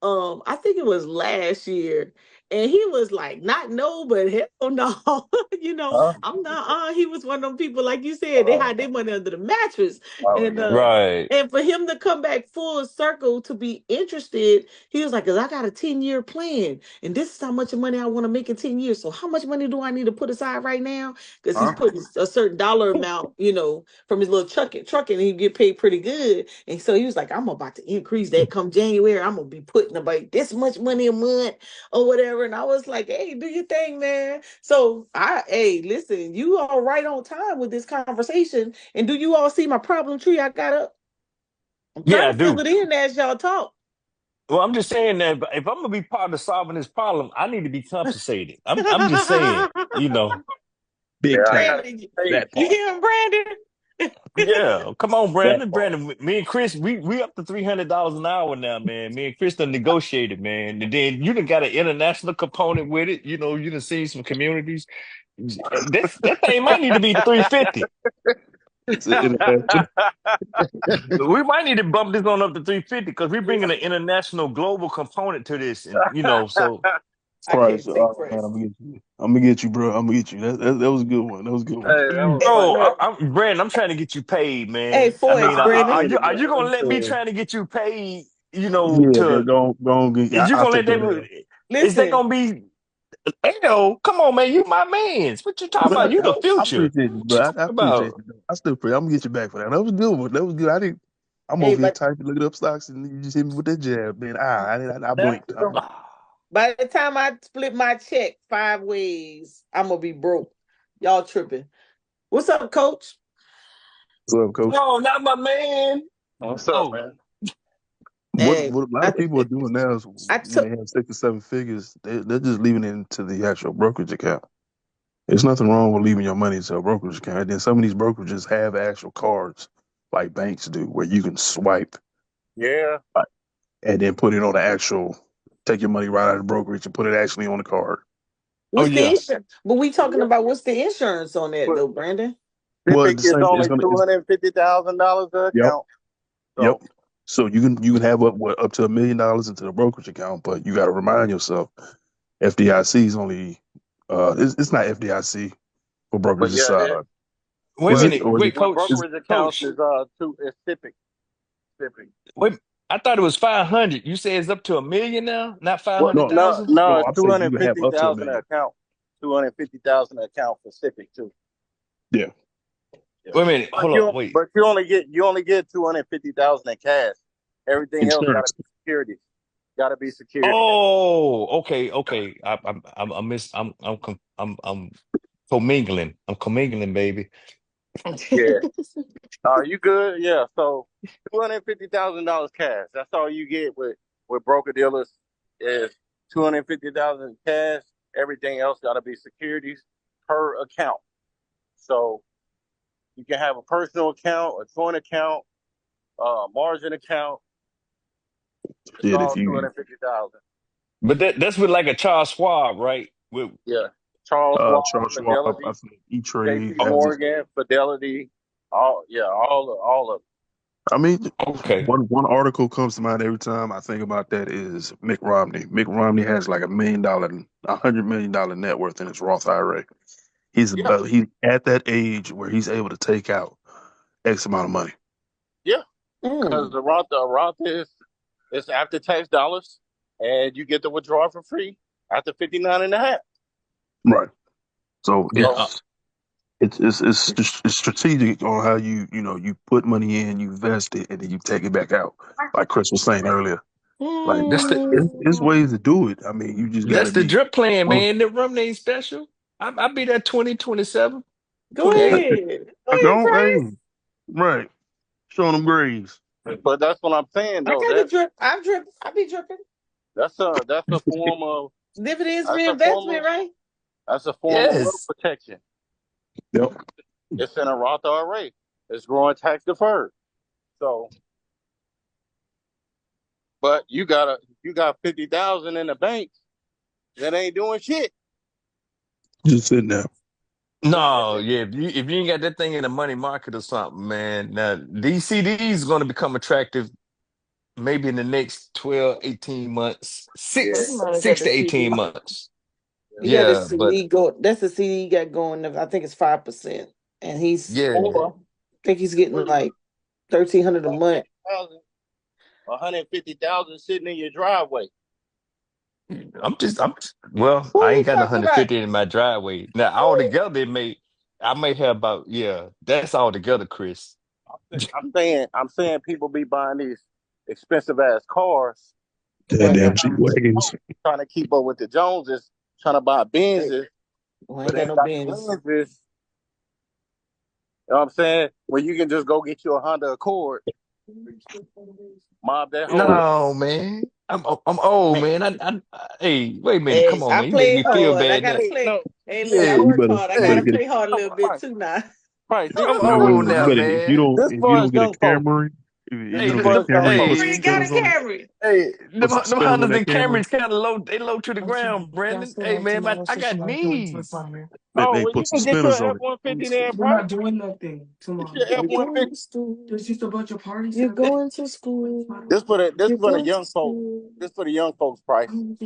I think it was last year, And he was like, not no, but hell no. Huh? I'm not he was one of them people, like you said, they hide their money under the mattress. Oh And yeah. Right. and for him to come back full circle to be interested, he was like, cause I got a 10-year plan. And this is how much money I want to make in 10 years. So how much money do I need to put aside right now? Because he's Huh? putting a certain dollar amount, from his little trucking, and he get paid pretty good. And so he was like, I'm about to increase that come January. I'm gonna be putting about this much money a month or whatever. And I was like, hey, do your thing, man. So listen, you all right on time with this conversation. And do you all see my problem tree I got up? I'm Yeah, trying I to fill do. it in as y'all talk. Well, I'm just saying that if I'm gonna be part of solving this problem, I need to be compensated. I'm just saying, Big Yeah, I time. got Brandon, That you part. hear him, Brandon? yeah. Come on, That Brandon. part. Brandon, me and Chris, we up to $300 an hour now, man. Me and Chris done negotiated, man. And then you done got an international component with it. You done seen some communities. That thing might need to be 350. It's an international We might need to bump this on up to 350 because we're bringing an international global component to this, and so. I price. can't take Oh man, press. I'm gonna get you. I'm gonna get you, bro. I'm gonna get you. That was a good one. That was a good one. Hey, that was Bro, funny. I'm Brandon. I'm trying to get you paid, Hey, man. I mean, Forex, are Brandon. you are you gonna let me trying to get you paid? Yeah, To go on. is you I'll gonna take let that them? L. Is that Listen, gonna be? Hell, come on, man. You my man's. What you talking about? But You the I future. appreciate you, What you bro. talking I appreciate about? you. I'm gonna get you back for that. That was a good one. That was good. I didn't. I'm hey, over here but typing, looking up stocks, and you just hit me with that jab, man. I blinked. I blinked. by the time I split my check 5 ways, I'm gonna be broke. Y'all tripping. What's up, coach? What's up, coach? No, not my man. What's up, Oh, man? Hey, What a lot I, of people are doing now is I when they took have 6 or 7 figures, they're just leaving it into the actual brokerage account. There's nothing wrong with leaving your money into a brokerage account. And then some of these brokerages have actual cards, like banks do, where you can swipe Yeah. and then put it on the actual, take your money right out of the brokerage and put it actually on the card. oh what's the yeah. insurance? But we talking Yeah. about what's the insurance on that But though, Brandon? Well, Civic the is same. It's only gonna. $250,000 an Yep. account. Yep. So So you can have up to $1 million into the brokerage account, but you got to remind yourself FDIC is only it's not FDIC for but brokerage. It's yeah, it, Wait a is but it minute. or is it Wait, with coach. is brokerage accounts Coach. is Civic. Civic. Wait. I thought it was 500. You say it's up to 1 million now, not What? no 500,000. No, no it's I'm two saying hundred you can have fifty up to a thousand an million. account. 250,000 account for Civic too. Yeah. Yeah. Wait a minute. Hold up. Wait. But you only get 250,000 in cash. Everything else got to Insurance. be security. Got to be security. Oh, okay, okay. I'm miss. I'm commingling. I'm commingling, baby. Yeah. You good? Yeah. So $250,000 cash. That's all you get with broker dealers is 250,000 cash. Everything else got to be securities per account. So you can have a personal account, a joint account, margin account. It's Shit, if all two you hundred fifty thousand. But that's with like a Charles Schwab, right? With Yeah. Charles Schwab, Charles Schwab, I Fidelity, think E-Trade J.P. has it. Morgan, Fidelity, all of I mean, okay. one article comes to mind every time I think about that is Mick Romney. Mick Romney has like $100 million net worth in his Roth IRA. yeah, He's at that age where he's able to take out X amount of money. yeah. Because Mm. the Roth is it's after tax dollars, and you get the withdrawal for free after 59 and a half. Right. So Yeah. So it's strategic on how you put money in, you invest it, and then you take it back out. Like Chris was saying earlier, like that's the it's ways to do it. I mean, you just got that's to the be. drip plan, Well, man. The rum ain't special. I be that 2027, Go 28. ahead. Go I ahead, don't. Price. Hey, right. Showing them graves. but that's what I'm saying I though. got to drip. I drip. I be dripping. That's a form of Dividends that's a form reinvestment, of right? that's a form of wealth Yes. protection. Yep. It's in a Roth IRA. It's growing tax deferred. So, but you got 50,000 in the bank that ain't doing shit. Just sitting there. No, yeah. If you ain't got that thing in the money market or something, man, now these CDs is going to become attractive maybe in the next 12, 18 months, Yeah, You might have got six the to CD. 18 months. You got the Yeah, but CD go. That's the CD he got going. I think it's 5%, and he's yeah, I think he's getting like 1,300 a month. 150,000 sitting in your driveway. well, Who I are you ain't got talking about? 150 in my driveway. Now, all together, I may have about, yeah, that's all together, Chris. I'm saying people be buying these expensive ass cars That and damn then G wagons. trying to keep up with the Joneses, trying to buy Hey, Benzes, well, I ain't but got ain't no got the Benz. lenses. You know what I'm saying? When you can just go get you a Honda Accord, mob that whole. No, man. I'm old, man. Hey, wait a minute. Come Hey, on, I man. You make play me feel hard. I bad gotta now. Hey, play. no, Hey, look, I Yeah. You work better hard. I you better gotta Hey, get a play hard a come little on, bit Price. too now. Price. come I'm no, old. on you now, better if you man. don't This if you for don't us get a young folks. Camry, if Hey, you This don't get for a us young Camry and folks. put some Camry, got hey, a spinners on it, Camry. hey. put some Them spinners on Hondas that and Camry, Camrys kind of low. They low to the ground, Brandon. Hey, man, I got knees. Oh, they well, you put some can get your spinners on it. F-150 then, Price. Get your F-150. You're going to school. This You're for the going to young folks. school. This for the young folks, Price. You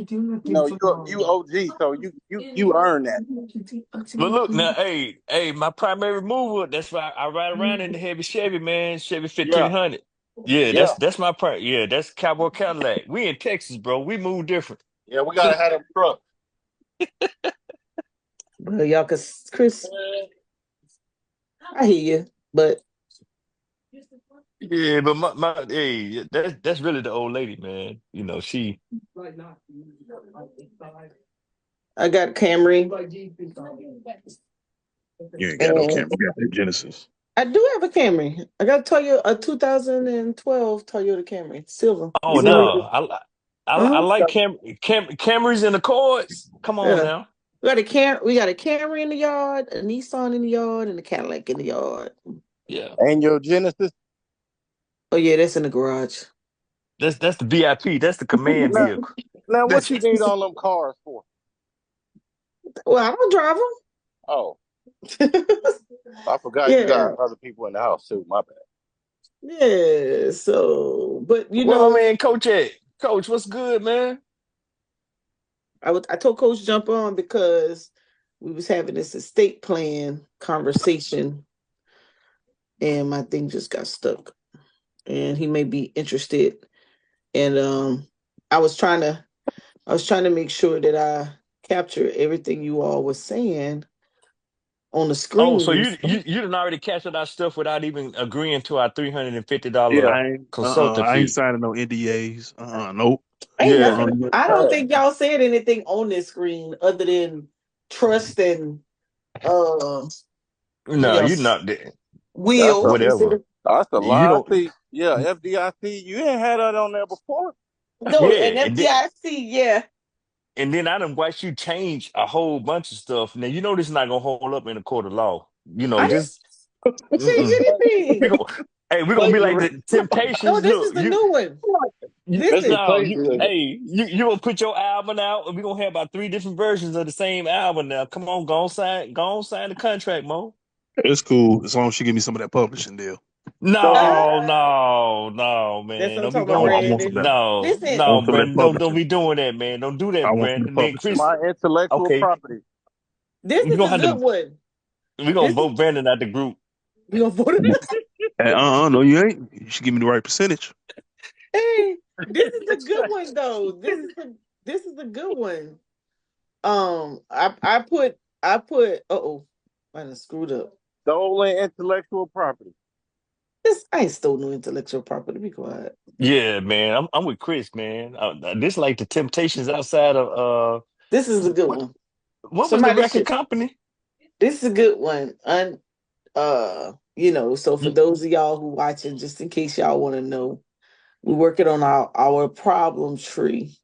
know, you OG, so you earn that. Look now, hey, my primary mover. That's why I ride around in the heavy Chevy, man. Chevy Yeah, 1500. Yeah, yeah, that's my part. Yeah, that's Cowboy Cadillac. We in Texas, bro. We move different. yeah. We gotta have them trucks. Well, y'all, cause Chris, I hear you, but Yeah, but hey, that's really the old lady, man. You know, she. I got Camry, You ain't got no and Camry, you got that Genesis. I do have a Camry. I got a 2012 Toyota Camry, silver. Oh It's in no, really good. I Uh-huh. like Camrys and Accords. Come on Yeah. now. We got a Camry in the yard, a Nissan in the yard, and a Cadillac in the yard. Yeah, And your Genesis. Oh yeah, that's in the garage. that's the VIP. That's the command Now, vehicle. now, what That's you need all them cars for? Well, I don't drive Oh, them. I forgot you Yeah, got other people in the house too. My bad. yeah. So, but where my man Coach at? Coach, what's good, man? I told Coach jump on because we was having this estate plan conversation, and my thing just got stuck. And he may be interested. And I was trying to make sure that I capture everything you all was saying on the Oh, so screen. you didn't already captured our stuff without even agreeing to our $350 Yeah. consultant I ain't fee. signing no NDAs. Nope. Ain't Yeah. nothing. I don't think y'all said anything on this screen other than trust and what No, you're else? not there. That's a Will. Whatever. that's a You lie. I don't. see. Yeah, FDIC. You ain't had that on there before. No, Yeah, and FDIC, yeah. and then I done watched you change a whole bunch of stuff. Now you know this is not gonna hold up in a court of law. You know, I just didn't change mm-mm. we anything. gonna, hey, we're gonna be like the No, Temptations. this is Look, the new one. This is Listen, no, crazy. you gonna put your album out, and we're gonna have about three different versions of the same album. Now, come on, go on, sign the contract, Mo. It's cool as long as she give me some of that publishing deal. So No, that's man. what I'm Don't be talking about, I going. want some of Randy. that. Listen, I No, want some of that Brandon. Don't publishing. be doing that, man. Don't do I that, want some of Brandon. that And then publishing. Chris. my intellectual Okay, property. this we're is gonna a have good to. one. We're gonna This is vote Brandon out the group. we gonna vote it. Hey, no, you ain't. You should give me the right percentage. Hey, this is a good one though. This is a good one. I put I done screwed up. Stolen intellectual property. This I ain't stole no intellectual property. Be quiet. Yeah, man. I'm with Chris, man. This like the Temptations outside of This is a good what one. what was the Somebody record should. company? This is a good one. So for Y- those of y'all who watching, just in case y'all want to know, we're working on our problem tree.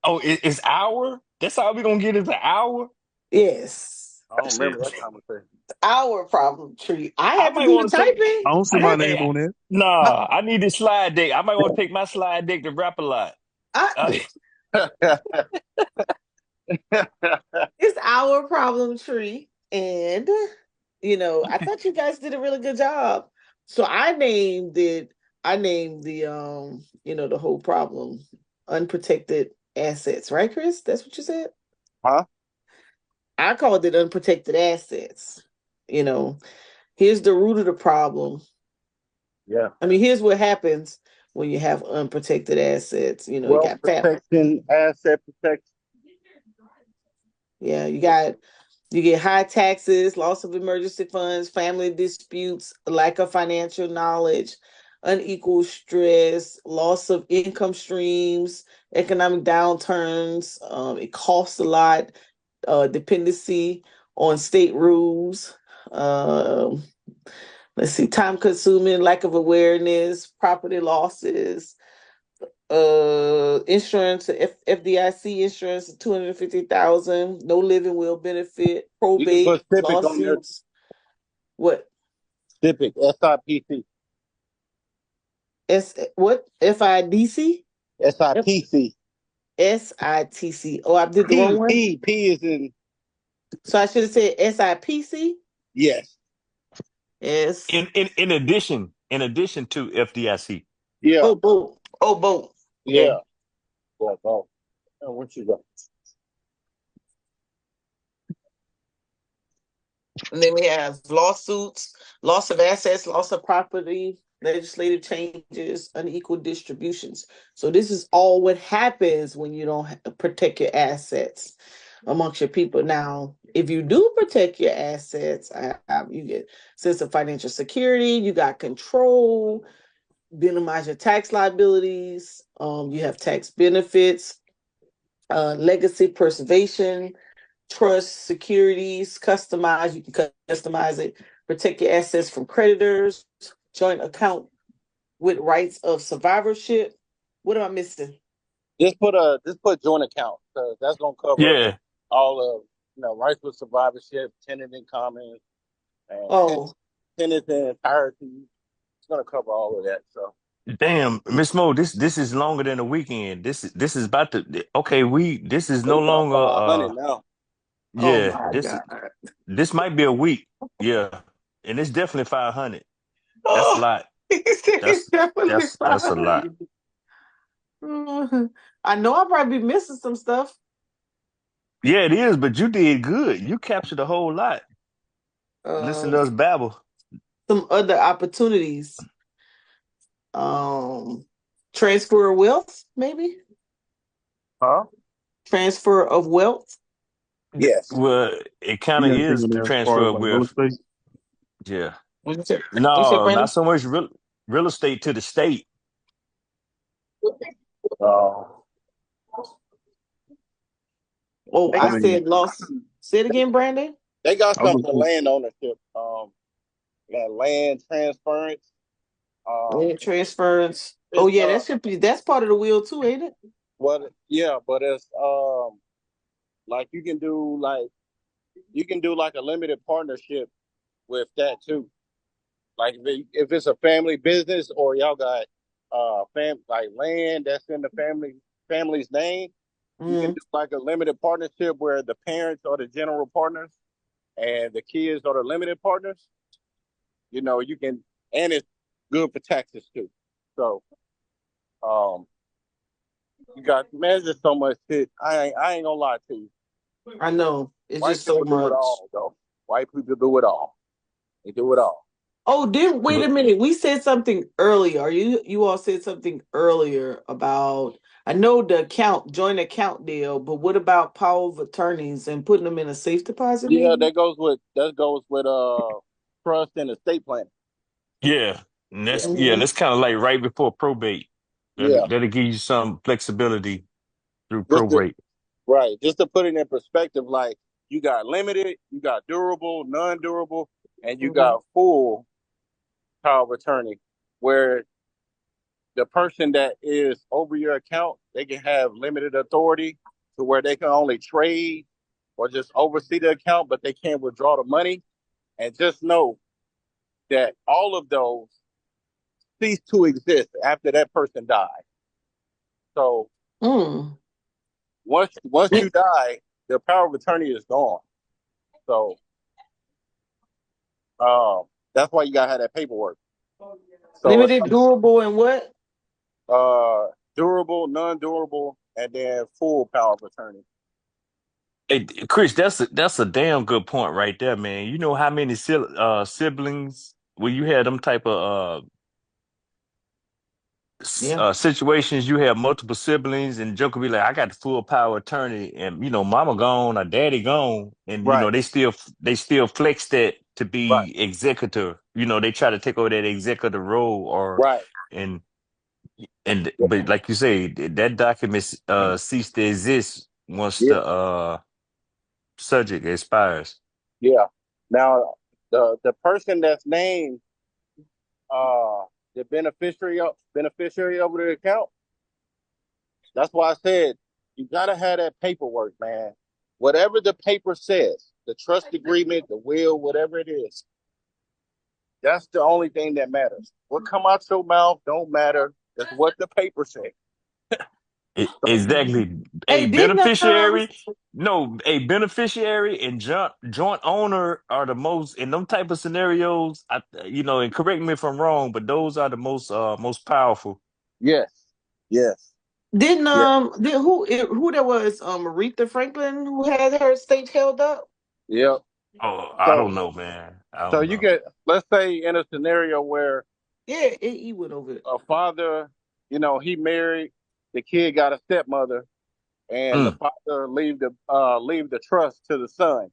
Oh, it's hour. That's all we gonna get is an hour. Yes, I don't That's remember it. that conversation. our problem tree. I I had to might do the want to take. typing. I don't see I my had Hey, name on that. I, nah, I need this slide deck. I might want to take my slide deck to rap a lot. I, Uh, it's our problem tree, and I thought you guys did a really good job. So I named it I named the the whole problem unprotected assets, right, Chris? That's what you said? Huh? I called it unprotected assets. You know, here's the root of the problem. Yeah. I mean, here's what happens when you have unprotected assets. You Wealth got protection, asset protection. Yeah, you get high taxes, loss of emergency funds, family disputes, lack of financial knowledge, unequal stress, loss of income streams, economic downturns. It costs a lot. Dependency on state rules. Um, let's see, time consuming, lack of awareness, property losses, insurance, FDIC insurance, 250,000, no living will benefit, You can probate, put SIPC on there. lawsuits. What? SIPC, SIPC. What? FIDC? SIPC. SITC. Oh, I did the wrong P, one. P, P is in, So I should have said SIPC. yes. S. In addition to FDIC. Yeah. Oh, boom. Oh, boom. Okay. Yeah. Well, oh, what you got? And then we have lawsuits, loss of assets, loss of property, legislative changes, unequal distributions. So this is all what happens when you don't protect your assets amongst your people. Now, if you do protect your assets, you get sense of financial security, you got control, minimize your tax liabilities, you have tax benefits, legacy preservation, trust, securities, customize. You can customize it, protect your assets from creditors, joint account with rights of survivorship. What am I missing? Just put joint account because that's gonna cover Yeah. all of rights with survivorship, tenant in common, and Oh, tenants in entirety. It's gonna cover all of that. So Damn, Miss Mo, this is longer than a weekend. This is about to okay, this is it's no about longer 500 now. oh yeah, my God. this might be a week. Yeah. And it's definitely 500. That's a Oh, lot. it's That's definitely that's a lot. fine. I know I'll probably be missing some stuff. Yeah, it is, but you did good. You captured a whole lot. Listen Uh, to us babble. some other opportunities. Transfer of wealth, maybe Huh? transfer of wealth. Yes. Well, it kind You of got anything is in the there as far transfer as of like real wealth. estate? Yeah. What you say? What you say, No, not Brandon? so much real estate to the state. Uh, Oh, they I I got mean, said lost. Say it again, Brandon. they got I was something gonna for say, land ownership. Land transference. Land transference. Oh It's yeah, that should be. That's part of the wheel too, ain't it? yeah, but it's like you can do like a limited partnership with that too. Like if it's a family business or y'all got like land that's in the family's name, you can Mm. do like a limited partnership where the parents are the general partners and the kids are the limited partners. You can, and it's good for taxes too. So um you got, man, there's just so much shit. I ain't gonna lie to you. I know. It's White just so people do it much. all though. White people do it all. They do it all. Oh, did wait a But minute. We said something earlier. You all said something earlier about I know the joint account deal, but what about power of attorneys and putting them in a safe deposit Yeah, maybe? that goes with trust and estate planning. yeah, and Yeah. Mhm. that's kind of like right before probate. Yeah. That'll give you some flexibility through Just to, probate. right. Just to put it in perspective, like you got limited, you got durable, non-durable, and you Mhm. got full power of attorney, where the person that is over your account, they can have limited authority to where they can only trade or just oversee the account, but they can't withdraw the money. And just know that all of those cease to exist after that person died. So Mm. once you die, the power of attorney is gone. So that's why you gotta have that paperwork. So Limited, durable, and what? durable, non-durable, and then full power of attorney. Hey, Chris, that's a damn good point right there, man. You know how many siblings when you had them type of Yeah. situations, you have multiple siblings, and Joe could be like, "I got the full power attorney," and mama gone or daddy gone, and Right, they still flex that to right, be executor. They try to take over that executor role, right. and but like you say, that document cease to exist once Yeah, the subject expires. yeah. Now, the person that's named uh the beneficiary over the account. That's why I said you gotta have that paperwork, man. Whatever the paper says, the trust agreement, the will, whatever it is, that's the only thing that matters. What come out your mouth don't matter. It's what the paper says. So, Exactly. A Hey, didn't beneficiary, no, a beneficiary and joint owner are the most in them type of scenarios. And correct me if I'm wrong, but those are the most powerful. yes, yes, didn't yes, did who there was Aretha Franklin who had her estate held up? yep. Oh, I So, don't know, man. I so don't you know. get, let's say, in a scenario where Yeah, he went over it. a father, he married, the kid got a stepmother, and the Mm. father leave the trust to the son.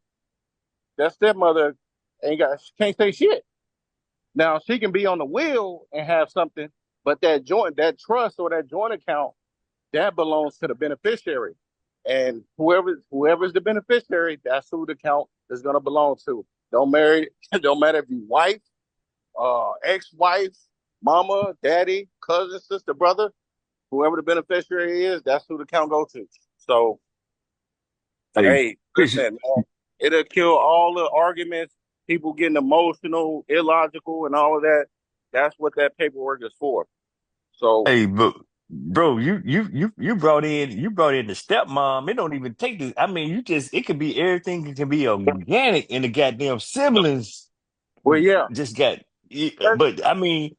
That stepmother she can't say shit. Now she can be on the will and have something, but that trust or that joint account that belongs to the beneficiary, and whoever's the beneficiary, that's who the account is gonna belong to. Don't marry, don't matter if you wife, ex-wife, mama, daddy, cousin, sister, brother, whoever the beneficiary is, that's who the account goes to. So, Hey, hey, Chris, listen, man, it'll kill all the arguments, people getting emotional, illogical, and all of that. That's what that paperwork is for. So, hey, bro, you brought in the stepmom. It don't even take this. I mean, it could be everything. It can be organic, and the goddamn siblings well, yeah, just got. But I mean,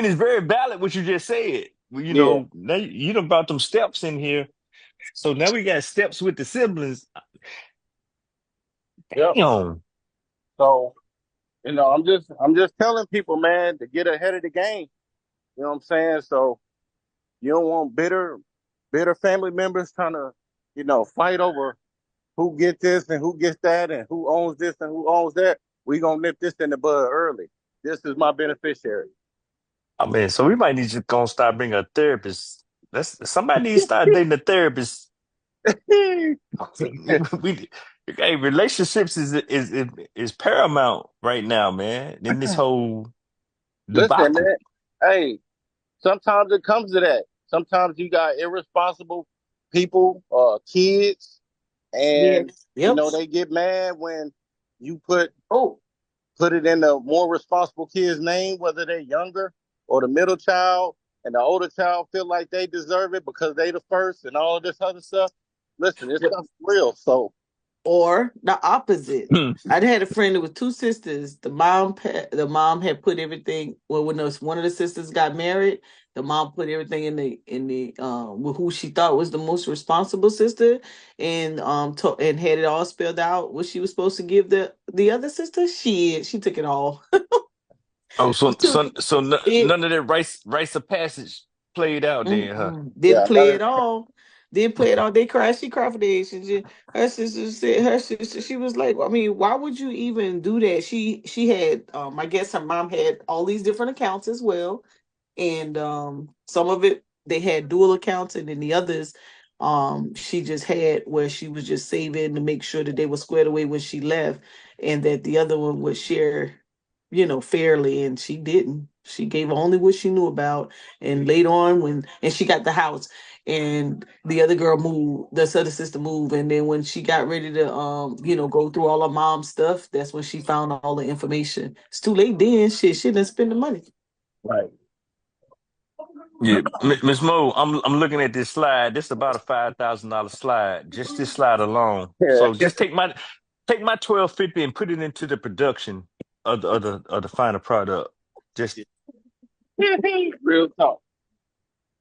it's very valid what you just said. Well, yeah, now you done brought them steps in here. So now we got steps with the siblings. yep. Damn. So, I'm just telling people, man, to get ahead of the game. You know what I'm saying? So you don't want bitter family members trying to, fight over who gets this and who gets that and who owns this and who owns that. We gonna nip this in the bud early. This is my beneficiary. I mean, so we might need to go start bringing a therapist. Somebody needs to start dating a therapist. we hey, relationships is paramount right now, man. In this whole Listen, debacle. man. Hey, sometimes it comes to that. Sometimes you got irresponsible people, kids, Yeah. and Yep. they get mad when you Oh, put it in the more responsible kid's name, whether they're younger or the middle child, and the older child feel like they deserve it because they the first and all of this other stuff. Listen, this stuff's real. So, or the opposite. I had a friend that was two sisters. The mom had put everything. Well, when one of the sisters got married, the mom put everything in the with who she thought was the most responsible sister, and and had it all spelled out what she was supposed to give the other sister. She took it all. Oh, so Took it. none of that rice of passage played out then, huh? Didn't yeah, play it all. Didn't play it all. They cried. She cried for days. Her sister said, her sister, she was like, I mean, why would you even do that? She had, I guess her mom had all these different accounts as well, and some of it they had dual accounts, and then the others, she just had where she was just saving to make sure that they were squared away when she left, and that the other one would share, fairly, and she didn't. She gave only what she knew about, and later on and she got the house, and the other girl moved, the other sister moved, and then when she got ready to go through all her mom's stuff, that's when she found all the information. It's too late then. She didn't spend the money. right. Yeah, Miss Mo, I'm looking at this slide. This is about a $5,000 slide. Just this slide alone. Yeah, So just take my 1250 and put it into the production of the final product. Just Real talk.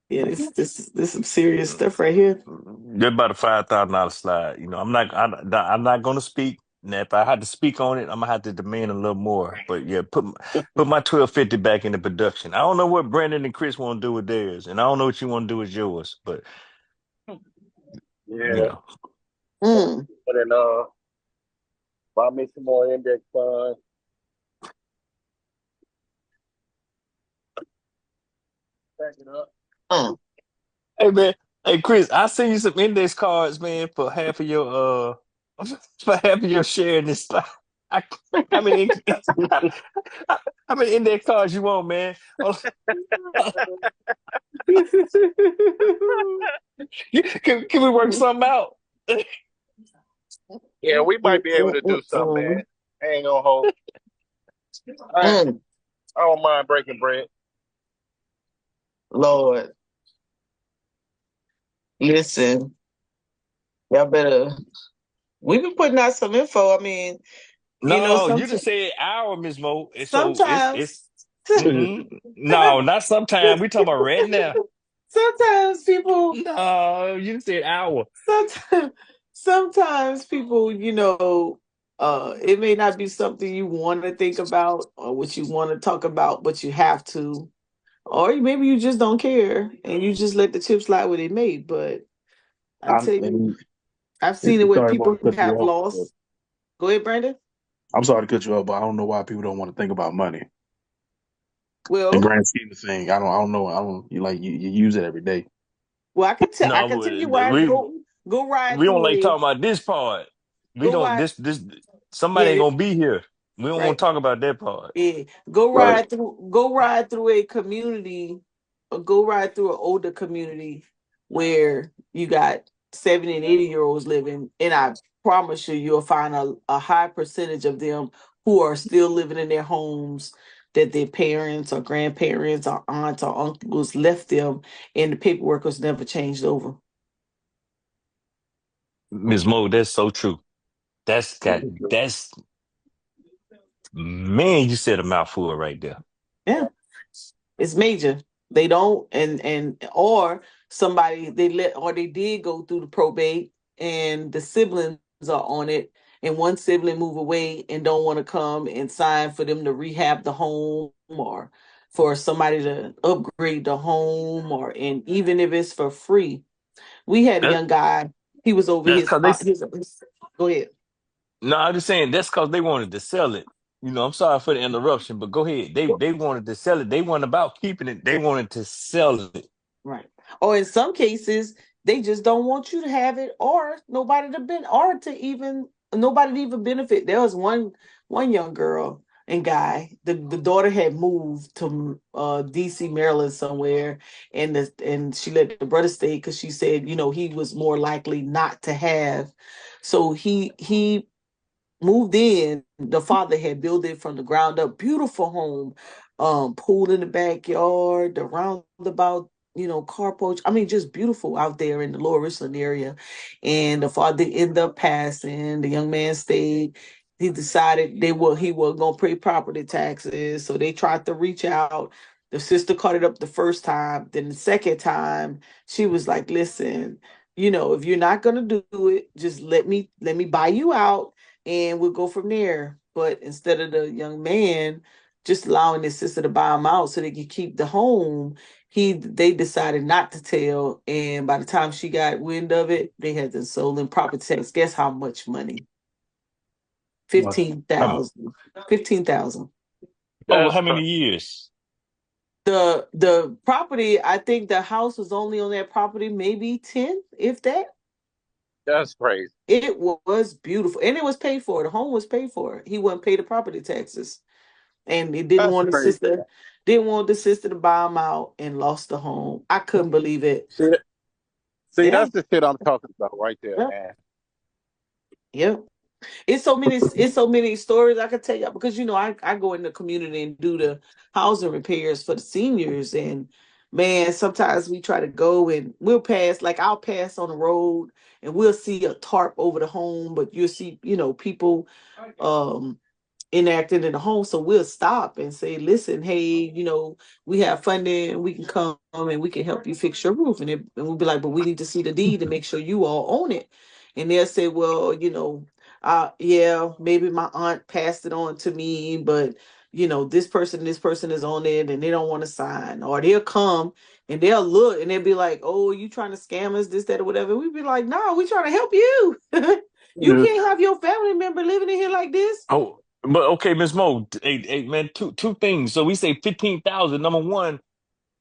Yeah, this some serious stuff right here. They're about a $5,000 slide. You know, I'm not going to speak. Now, if I had to speak on it, I'm gonna have to demand a little more. But yeah, put my 1250 back into production. I don't know what Brandon and Chris want to do with theirs, and I don't know what you want to do with yours. But you Yeah. know, Mm. But then buy me some more index funds. Back it up. Mm. hey man, hey Chris, I send you some index cards, man, for half of your for half of your share in this stock. I, how many how many index cards you want, man? Can we work something out? Yeah, we might be able to do something, man. I ain't gonna hold. I, Mm. I don't mind breaking bread. Lord, listen, y'all better. We've been putting out some info. I mean, No, you just sometimes, said our Miss Mo. So it's sometimes, no, not sometime. We talking about right now. sometimes people, No, you just said our. sometimes, sometimes people, it may not be something you want to think about or what you want to talk about, but you have to. Or maybe you just don't care and you just let the chips slide where they may. But I tell you, I'm I've seen it where sorry people to cut you have off, but lost. Go ahead, Brandon. I'm sorry to cut you off, but I don't know why people don't want to think about money. In Well, grand scheme of things, I don't know. I don't you like you use it every day. I No, can tell you why. Go ride we don't through like a talking about this part. We go don't ride. this somebody ain't Yeah, gonna be here. We don't want right. to talk about that part. Yeah, Right. go ride through a community, or go ride through an older community where you got 70 and 80-year-olds living, and I promise you, you'll find a high percentage of them who are still living in their homes that their parents or grandparents or aunts or uncles left them, and the paperwork was never changed over. Ms. Mo, that's so true. That's man, you said a mouthful right there. Yeah. It's major. They don't and or somebody they did go through the probate and the siblings are on it and one sibling move away and don't want to come and sign for them to rehab the home or for somebody to upgrade the home or and even if it's for free. We had a That, young guy, he was over that's cause go ahead. no, I'm just saying that's because they wanted to sell it. You know, I'm sorry for the interruption, but go ahead. They wanted to sell it. They weren't about keeping it. They wanted to sell it. Right. Or in some cases, they just don't want you to have it or nobody to even benefit. There was one young girl and guy, the daughter had moved to DC, Maryland somewhere, and she let the brother stay because she said, he was more likely not to have. So he moved in. The father had built it from the ground up. Beautiful home, pool in the backyard, the roundabout, carport. I mean, just beautiful out there in the Lower Richland area. And the father ended up passing. The young man stayed. He decided he was gonna pay property taxes. So they tried to reach out. The sister caught it up the first time. Then the second time, she was like, "Listen, if you're not gonna do it, just let me buy you out and we'll go from there." But instead of the young man just allowing his sister to buy him out so they could keep the home, they decided not to tell. And by the time she got wind of it, they had to sold in property tax. Guess how much money? Well, 15,000. 15,000. Over That's how crazy. many years? The property, I think the house was only on that property maybe 10, if that. That's crazy. It was beautiful. And it was paid for. The home was paid for. He wouldn't pay the property taxes. And he That's crazy. didn't want the sister to buy him out and lost the home. I couldn't believe it. See, see, Yeah, that's the shit I'm talking about right there, yeah, man. yeah. It's so many stories I could tell you because I go in the community and do the housing repairs for the seniors and man, sometimes we try to go and I'll pass on the road and we'll see a tarp over the home, but you'll see, people um enacted in the home. So we'll stop and say, listen, hey, we have funding, we can come and we can help you fix your roof. And we'll be like, but we need to see the deed to make sure you all own it. And they'll say, well, yeah, maybe my aunt passed it on to me, but this person is on it and they don't want to sign. Or they'll come and they'll look and they'll be like, oh, you trying to scam us, this, that, or whatever. We'd be like, no, we trying to help you. You Yeah. can't have your family member living in here like this. Oh, but okay, Miss Mo, hey, man, two things. So we say 15,000. Number one,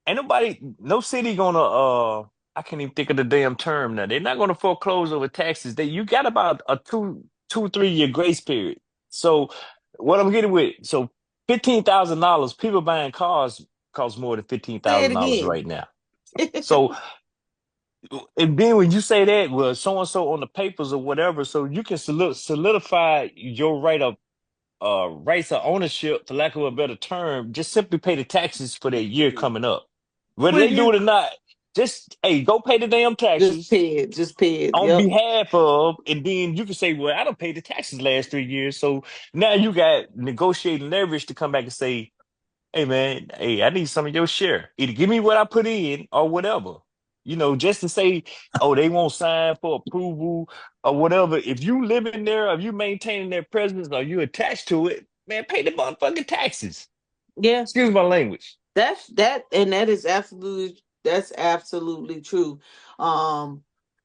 ain't no city gonna I can't even think of the damn term now. They're not gonna foreclose over taxes. You got about a 3 year grace period. So what I'm getting with, so $15,000, people buying cars cost more than fifteen Say it thousand dollars again. right now. So and then when you say that, well, so and so on the papers or whatever, so you can solidify your rights of ownership, for lack of a better term, just simply pay the taxes for that year coming up. Whether Well, they do you it or not, just hey, go pay the damn just taxes pay it. Just pay it. on Yep. behalf of, and then you can say, well, I don't pay the taxes last 3 years. So now you got negotiating leverage to come back and say, hey man, hey, I need some of your share. Either give me what I put in or whatever. Just to say, oh, they won't sign for approval or whatever. If you live in there, if you maintaining their presence or you attached to it, man, pay the motherfucking taxes. Yeah. Excuse my language. And that's absolutely true. Um,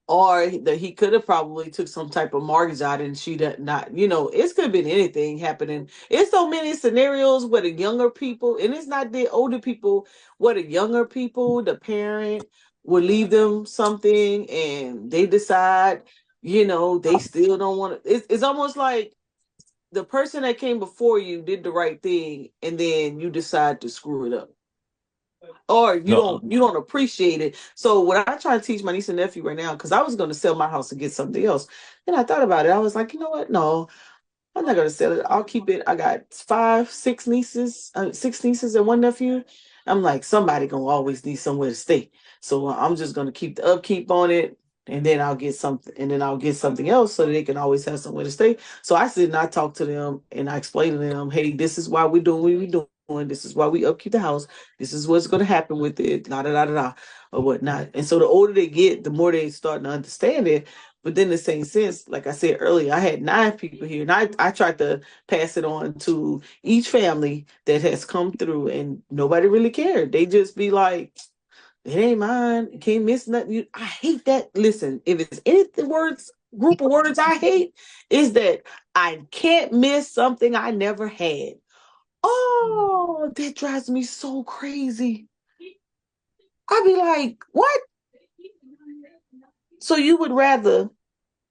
or that he could have probably took some type of mortgage out and she did not, it's could have been anything happening. It's so many scenarios where the younger people, and it's not the older people, where the younger people, the parent will leave them something and they decide, they still don't want to. It's almost like the person that came before you did the right thing and then you decide to screw it up, or you No, don't appreciate it. So what I try to teach my niece and nephew right now, because I was going to sell my house and get something else, and I thought about it, I was like, you know what, no, I'm not going to sell it. I'll keep it. I got six nieces and one nephew. I'm like, somebody gonna always need somewhere to stay, so I'm just going to keep the upkeep on it, and then I'll get something, and then I'll get something else so that they can always have somewhere to stay. So I sit and I talk to them and I explain to them, hey, this is why we're doing what we're doing. This is why we upkeep the house. This is what's going to happen with it, da da da da da, or whatnot. And so the older they get, the more they start to understand it. But then the same sense, like I said earlier, I had 9 people here, and I tried to pass it on to each family that has come through, and nobody really cared. They just be like, it ain't mine. You can't miss nothing. I hate that. Listen, if it's any group of words I hate, is that I can't miss something I never had. Oh, that drives me so crazy. I'd be like, what? So you would rather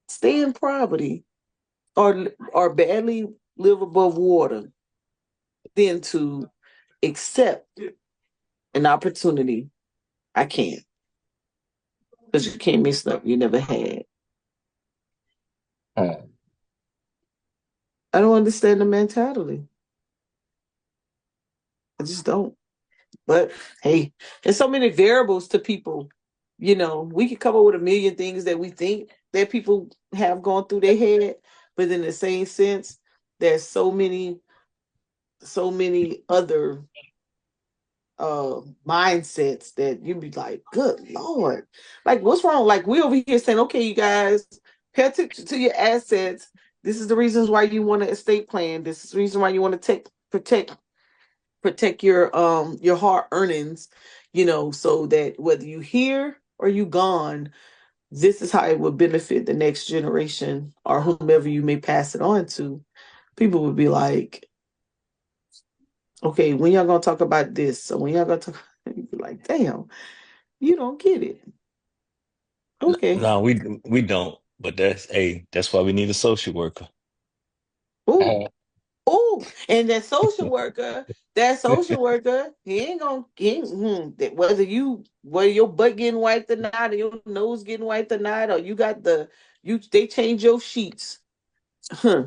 stay in poverty or badly live above water than to accept an opportunity? I can't, because you can't miss stuff you never had. Hmm. I don't understand the mentality. I just don't. But hey, there's so many variables to people. We could come up with a million things that we think that people have gone through their head, but in the same sense, there's so many other mindsets that you'd be like, good Lord. Like, what's wrong? Like, we over here saying, okay, you guys, pay attention to your assets. This is the reasons why you want an estate plan. This is the reason why you want to protect your hard earnings, so that whether you here or you gone, this is how it would benefit the next generation or whomever you may pass it on to. People would be like, okay, when y'all gonna talk about this? So when y'all gonna talk, you'd be like, damn, you don't get it. Okay. no, we don't. But that's why we need a social worker. Ooh, Hmm. ooh, and that social worker, he ain't gonna whether your butt getting wiped or not, or your nose getting wiped or not, or you got they change your sheets. Huh.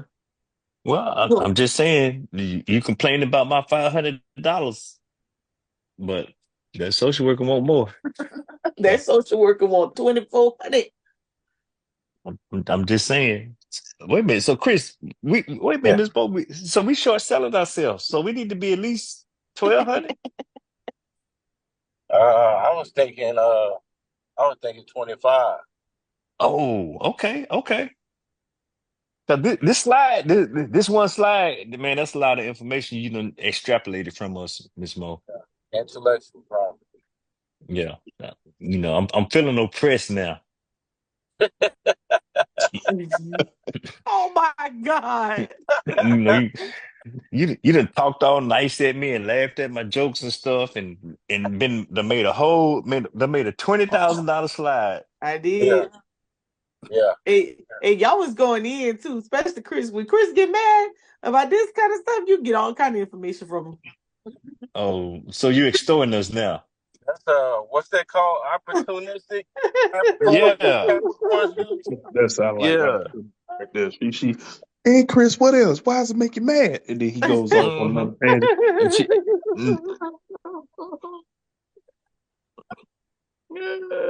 Well, I'm just saying, you complain about my $500, but that social worker want more. That So social worker want 2,400. I'm just saying. Wait a minute. So Chris, we wait a minute, Yeah. Miss Bo. So we short selling ourselves. So we need to be at least 1,200. I was thinking 25. Oh, okay, okay. So this slide, this one slide, man, that's a lot of information you done extrapolated from us, Miss Mo. Intellectual property. Yeah. I'm feeling oppressed now. Oh my God. You know, you done talked all nice at me and laughed at my jokes and stuff, and done made a $20,000 slide. I Yeah, did. yeah. Hey, y'all was going in too, especially Chris. When Chris get mad about this kind of stuff, you get all kind of information from him. Oh, so you extorting us now? That's what's that called? Opportunistic. Yeah, Capricorn's use. That sound like yeah. right there. She and Chris, what else? Why does it make you mad? And then he goes off on Hmm. another tangent. And she, mm,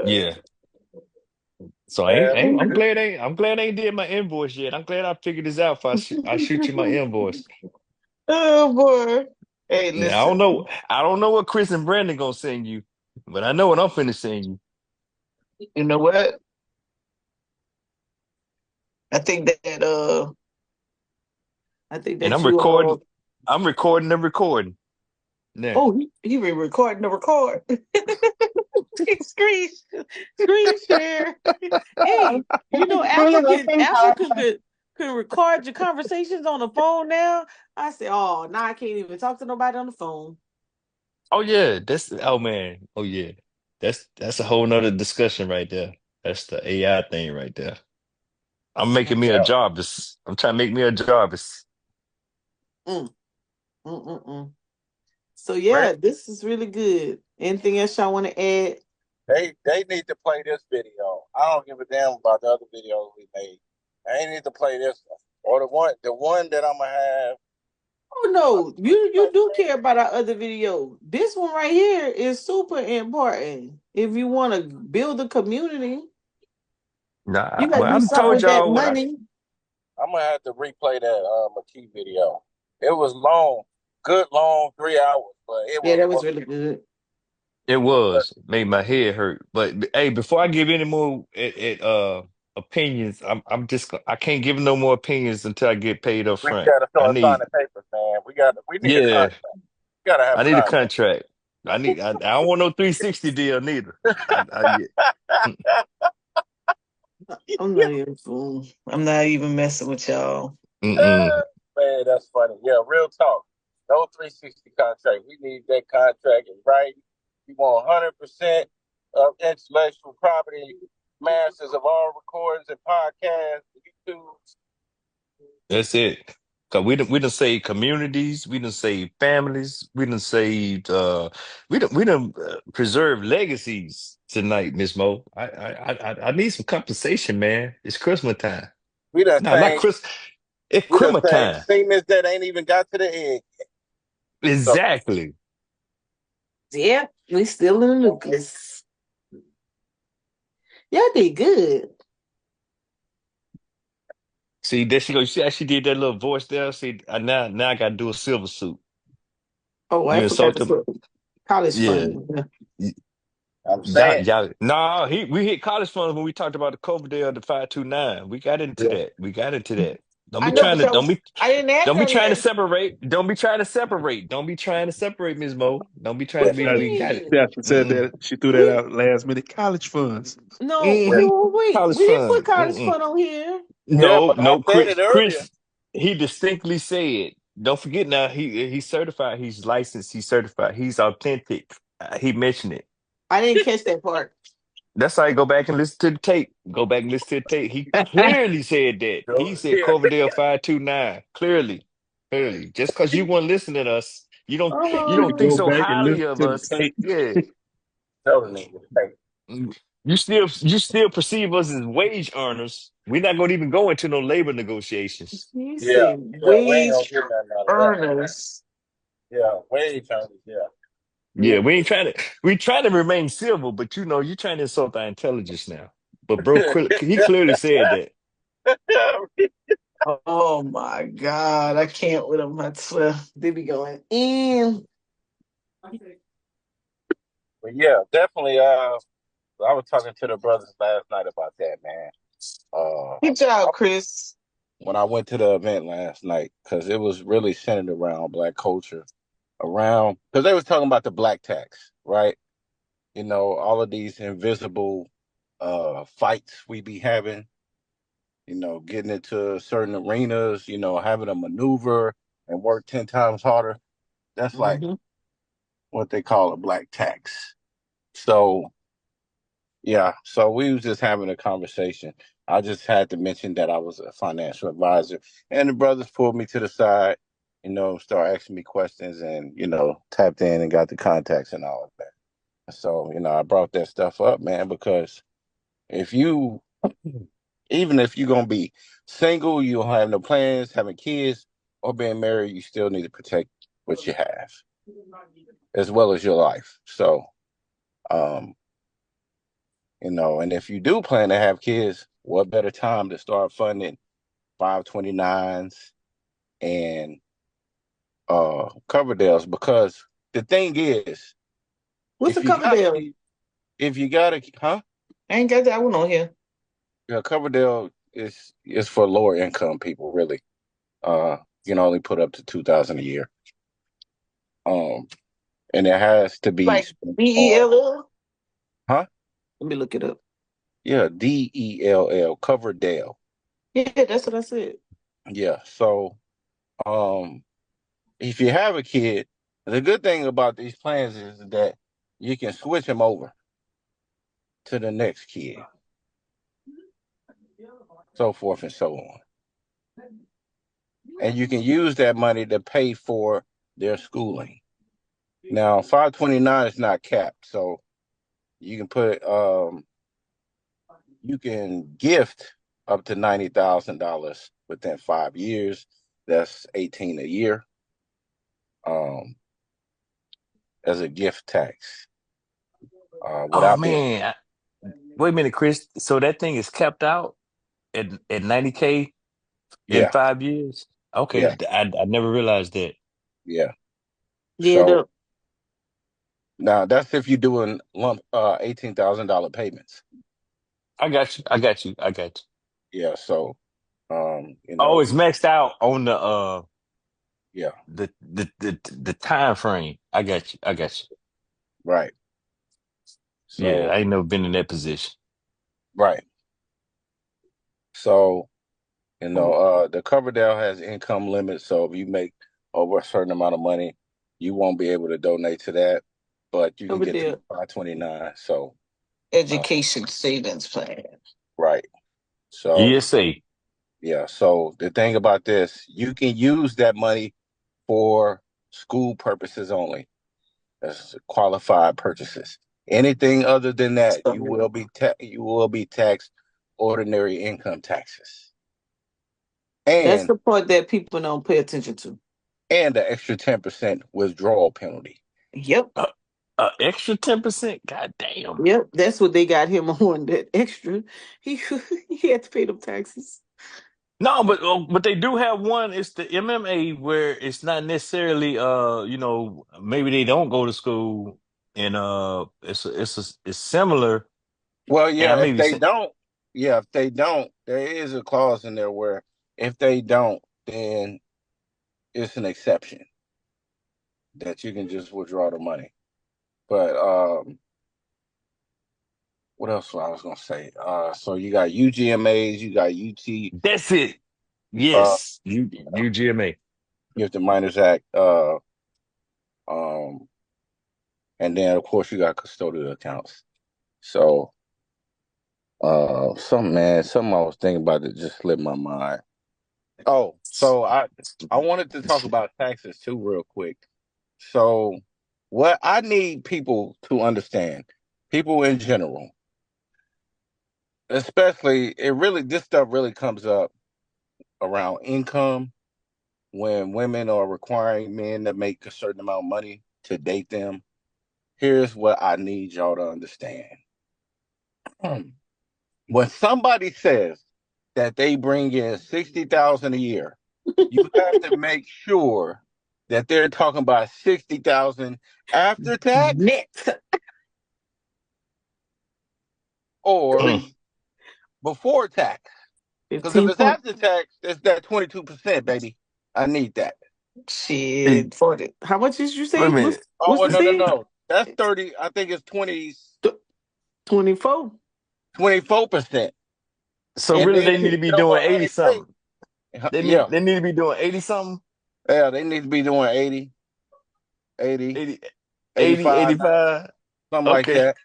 yeah. So Man, I'm glad I ain't did my invoice yet. I'm glad I figured this out. If I shoot you my invoice. Oh boy. Hey, Now listen. I don't know what Chris and Brandon gonna send you, but I know what I'm finna send you. You know what? I think that I think And that you I'm recording the recording. Yeah. oh he been recording the record. screen screen share. Hey, Apple can record your conversations on the phone now. I said, oh, now I can't even talk to nobody on the phone. Oh yeah, oh man. Oh yeah. That's a whole nother discussion right there. That's the AI thing right there. I'm making me a yeah. Jarvis. I'm trying to make me a Jarvis. Mm, mm, mm, mm. So Brent, yeah, this is really good. Anything else y'all want to add? they need to play this video. I don't give a damn about the other videos we made. They need to play this one. Or the one that I'm gonna have. Oh no, you do care about our other video. This one right here is super important. If you want to build a community, Nah, you got to well, do I something told with that y'all what money. I'm gonna have to replay that McKee video. It was long, good long 3 hours, but it Yeah, was that was worth really good. it it. was. Made my head hurt. But hey, before I give any more opinions, I can't give no more opinions until I get paid up We front. gotta I start need signing papers, man. We need a yeah, contract. We gotta have I a need a contract. contract. I don't want no 360 deal neither. Yeah. I'm not even fool. I'm not even messing with y'all. Mm-mm. Man, that's funny. Yeah, real talk. No 360 contract. We need that contract in writing. We want 100% of intellectual property, masters of all recordings and podcasts, YouTube. That's it. Cause we done saved communities, we done saved families, we done saved we done preserved legacies tonight, Miss Mo. I need some compensation, man. It's Christmas time. We done No, not sang, Chris. It's we done Christmas sang time. singers that ain't even got to the egg. So Exactly. Yeah, we still in the nucleus. Yeah, they good. See, there she go. You see how she did that little voice there? See, now I gotta do a silver suit. Oh, I You forgot insult to them. put college Yeah. fund. Yeah. I'm Y'all, saying, y'all, no, we hit college funds when we talked about the Coverdale of the 529. We got into yeah. that. We got into that. Don't I be know, trying but to y'all was, I didn't ask don't be her trying to that. separate. Don't be trying to separate. Don't be trying to separate, Ms. Mo. Don't be trying to What be. you That, We got it. mean? yeah, she said Mm-mm. that she threw that We out last minute. College funds. no, Hmm. wait. College We didn't put fund. college Mm-mm. fund on here. Yeah, No, but I no, said it earlier. Chris, he distinctly said, don't forget now, he's certified, he's licensed, he's certified, he's authentic. He mentioned it. I didn't catch that part. That's how you go back and listen to the tape. Go back and listen to the tape. He clearly said that. He said Yeah. Coverdale 529. Clearly. Clearly. Just because you weren't listening to us, you Need to don't think go so Oh, back and highly listen of to the us. tape. Yeah. Totally. Hey, You still perceive us as wage earners. We're not gonna even go into no labor negotiations. he yeah, said yeah, we ain't gonna wage get nothing out of that. earners. Yeah, wage earners, yeah. Yeah, we trying to remain civil, but you're trying to insult our intelligence now. But bro, he clearly said that. Oh my God, I can't with them. I swear, they be going in. But yeah, definitely. I was talking to the brothers last night about that, man. Good job, Chris. When I went to the event last night, because it was really centered around Black culture, around because they was talking about the black tax, right? You know, all of these invisible fights we be having, you know, getting into certain arenas, you know, having a maneuver and work 10 times harder. That's like Mm-hmm. what they call a black tax. So, yeah, so we was just having a conversation. I just had to mention that I was a financial advisor, and the brothers pulled me to the side, you know, start asking me questions and, you know, tapped in and got the contacts and all of that. So, you know, I brought that stuff up, man, because if you even if you're gonna be single, you don't have no plans, having kids, or being married, you still need to protect what you have as well as your life. So, um, you know, and if you do plan to have kids, what better time to start funding 529s and Coverdales? Because the thing is, What's the if you cover got there? a, if you got a, huh? I ain't got that one on here. Yeah, Coverdale is for lower income people, really. You can only put up to 2,000 a year. Um, and it has to be Like spent on, BELL? huh? Let me look it up. Yeah, DELL, Coverdale. Yeah, that's what I said. Yeah. So, um, if you have a kid, the good thing about these plans is that you can switch them over to the next kid, so forth and so on. And you can use that money to pay for their schooling. Now, 529 is not capped, so you can put you can gift up to $90,000 within 5 years. That's 18 a year um, as a gift tax Oh without being. man, wait a minute, Chris. So that thing is capped out at 90K in Yeah, 5 years? yeah, Okay, I never realized that. yeah. Yeah, So now that's if you're doing lump $18,000 payments. I got you. I got you. I got you. Yeah. So you know, Oh, if it's you maxed out on yeah, the time frame. I got you. I got you. right. Yeah, So I ain't never been in that position. right. So you know, the Coverdale has income limits. So if you make over a certain amount of money, you won't be able to donate to that, but you can over get the there. 529. So uh, Education savings plan. right. So ESA. yeah. So the thing about this, you can use that money for school purposes only. That's qualified purchases. Anything other than that, So you will be taxed ordinary income taxes that's and the part that people don't pay attention to. the extra 10% withdrawal penalty. Yep. Extra 10%. God damn. Yep. That's what they got him on, that extra. He he had to pay them taxes. No, but they do have one. It's the MMA where it's not necessarily maybe they don't go to school and it's similar. Well, And I yeah, maybe say if they don't, there is a clause in there where if they don't, then it's an exception that you can just withdraw the money. But what else I was gonna say? So you got UGMAs, you got UT, that's it. uh, Yes, UGMA. Gift the Minors Act, um, and then of course you got custodial accounts. So something I was thinking about that just slipped my mind. Oh, so I wanted to talk about taxes too, real quick. So what I need people to understand, people in general, especially this stuff really comes up around income when women are requiring men to make a certain amount of money to date them. Here's what I need y'all to understand. When somebody says that they bring in 60,000 a year, you have to make sure that they're talking about 60,000 after tax Net. or Mm. before tax. Because if 15 it's point after tax, it's that 22%, baby. I need that. Hey, shit 40. How much did you wait a say? minute. Oh, What's well, the no, no, thing? no. That's 30. I think it's 24. 24%. So And And really, then they if need you to be get over doing 80 100K, something. They yeah. need to be doing 80 something. Yeah, they need to be doing 80, 80, 80, 80, 85, 85. something like Okay. that.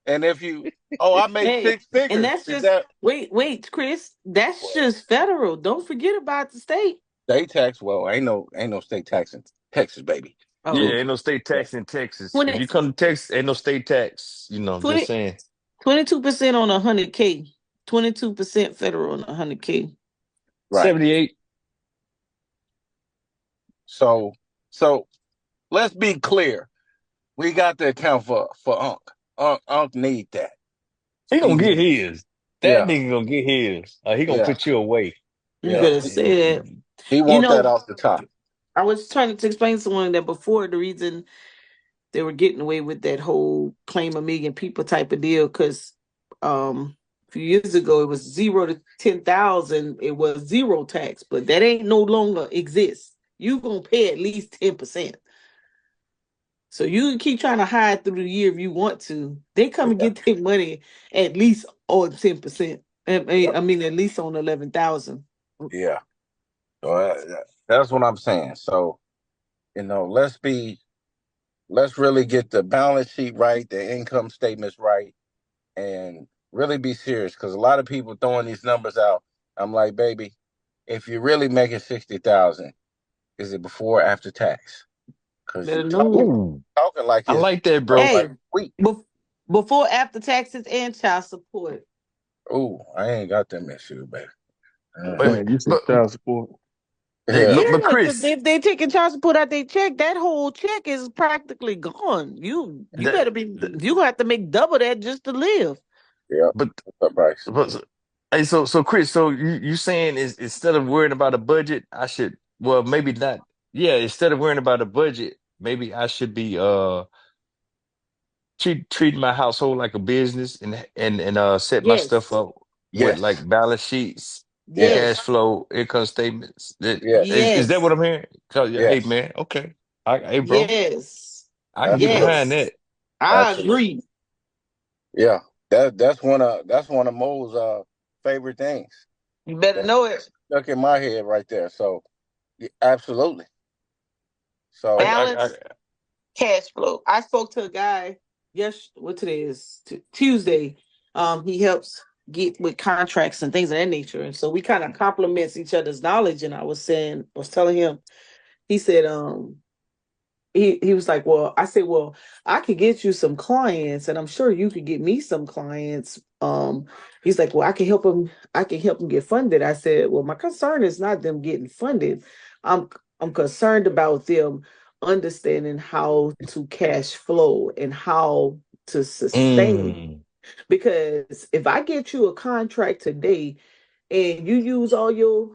And if you, oh, I make hey, six and figures. that's Is just that wait, Chris. That's what? just federal. Don't forget about the state. State tax? Well, ain't no state tax in Texas, baby. Yeah, Oh, ain't no state Yeah. tax in Texas. If 20, you come to Texas, ain't no state tax. Just 20 saying. 22% on 100K. 22% federal on 100K. Right. 78. So, so let's be clear. We got to account for Unc. Unc need that. He He gonna get need. his. That Yeah, nigga gonna get his. He gonna yeah, put you away. You yeah. better say it. He You want that know, off the top. I was trying to explain to someone that before the reason they were getting away with that whole claim a million people type of deal because a few years ago it was 0 to 10,000, it was zero tax, but that ain't no longer exists. You gonna pay at least 10%. So you can keep trying to hide through the year if you want to. They come and Yeah, get their money at least on 10%. yep, I mean at least on 11,000. yeah. So that's what I'm saying. So let's really get the balance sheet right, the income statements right, and really be serious. Because a lot of people throwing these numbers out. I'm like, baby, if you're really making 60,000, is it before or after tax? Because you Better know. Ooh, talking like I it's like that, bro. Hey, like sweet. before after taxes and child support. Ooh, I ain't got them issues, baby. Wait a Uh, minute. Man, you said But child support. yeah, but Yeah, because Chris, if they taking child support out they check, that whole check is practically gone. You that, better be that you gonna have to make double that just to live. yeah. but What's up, Bryce? hey, so Chris, so you saying is instead of worrying about a budget, I should well maybe not. Yeah, instead of worrying about a budget, maybe I should be treat my household like a business and set my stuff Yes. up with Yes, like balance sheets, cash yes, Yes. flow, income statements. yes, Is that what Yes. I'm hearing? 'Cause, yeah, hey yes. man, okay. Hey bro, Yes. I can get Absolutely, behind Yes. that. I absolutely. agree. Yeah, that's one of Mo's favorite things. You better That know it. stuck in my head right there. So, yeah, absolutely. I, So, I, I, Balance cash flow. I spoke to a guy, yes, what today is? Tuesday. He helps get with contracts and things of that nature. And so we kind of complements each other's knowledge. And I was telling him, he said, he was like, well, I said, well, I could get you some clients, and I'm sure you could get me some clients. He's like, well, I can help him get funded. I said, well, my concern is not them getting funded. I'm I'm concerned about them understanding how to cash flow and how to sustain. mm, Because if I get you a contract today and you use all your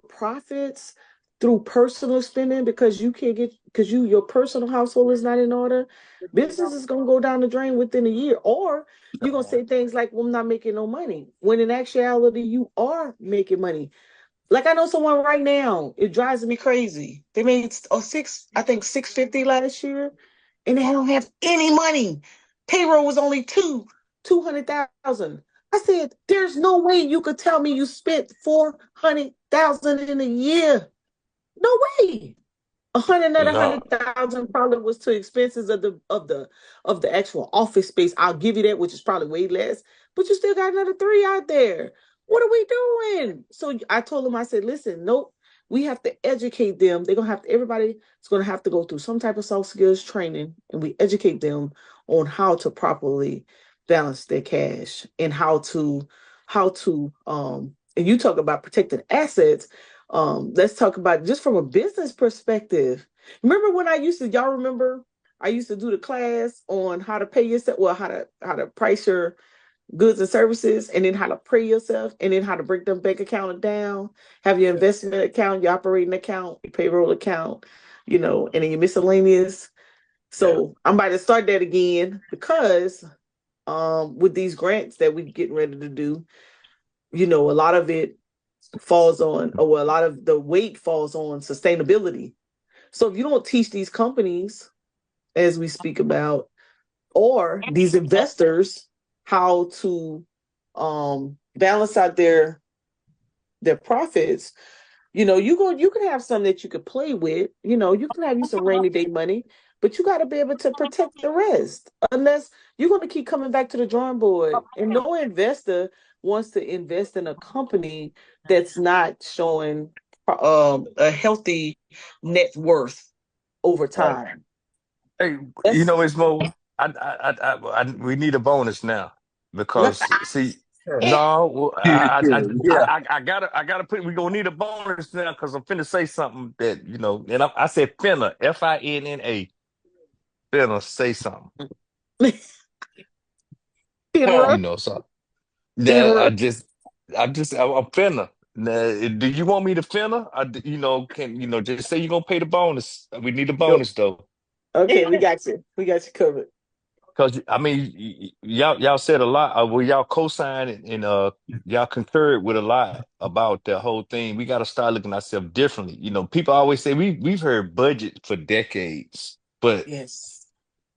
profits through personal spending because you can't get because your personal household is not in order, business is gonna go down the drain within a year. Or you're gonna say things like, well, I'm not making no money, when in actuality you are making money. Like I know someone right now, it drives me crazy. They made I think 650 last year, and they don't have any money. Payroll was only 200,000. I said, there's no way you could tell me you spent 400,000 in a year. No way. Another no, 100,000 probably was to expenses of the actual office space. I'll give you that, which is probably way less. But you still got another three out there. What are we doing? So I told him, I said, listen, nope. We have to educate them. They're gonna have to. Everybody is gonna have to go through some type of soft skills training, and we educate them on how to properly balance their cash and how to. And you talk about protected assets. Let's talk about just from a business perspective. Remember when y'all remember I used to do the class on how to pay yourself, well, how to price goods and services, and then how to pray yourself, and then how to break them bank account down, have your investment account, your operating account, your payroll account, and then your miscellaneous. So I'm about to start that again because with these grants that we're getting ready to do, a lot of it falls on, or a lot of the weight falls on sustainability. So if you don't teach these companies, as we speak about, or these investors how to balance out their profits, you can have some that you could play with. You can have you some rainy day money, but you got to be able to protect the rest. Unless you're going to keep coming back to the drawing board, and no investor wants to invest in a company that's not showing a healthy net worth over time. Hey, That's it's more. We need a bonus now because see, no, I gotta put. We gonna need a bonus now because I'm finna say something that and I said finna, FINNA, finna say something. So yeah, I'm finna. Now, do you want me to finna? Just say you're gonna pay the bonus. We need a bonus though. Okay, we got you. We got you covered. Because I mean, y'all said a lot. Well, y'all co-signed and y'all concurred with a lot about the whole thing. We got to start looking at ourselves differently. People always say we've heard budget for decades, but Yes.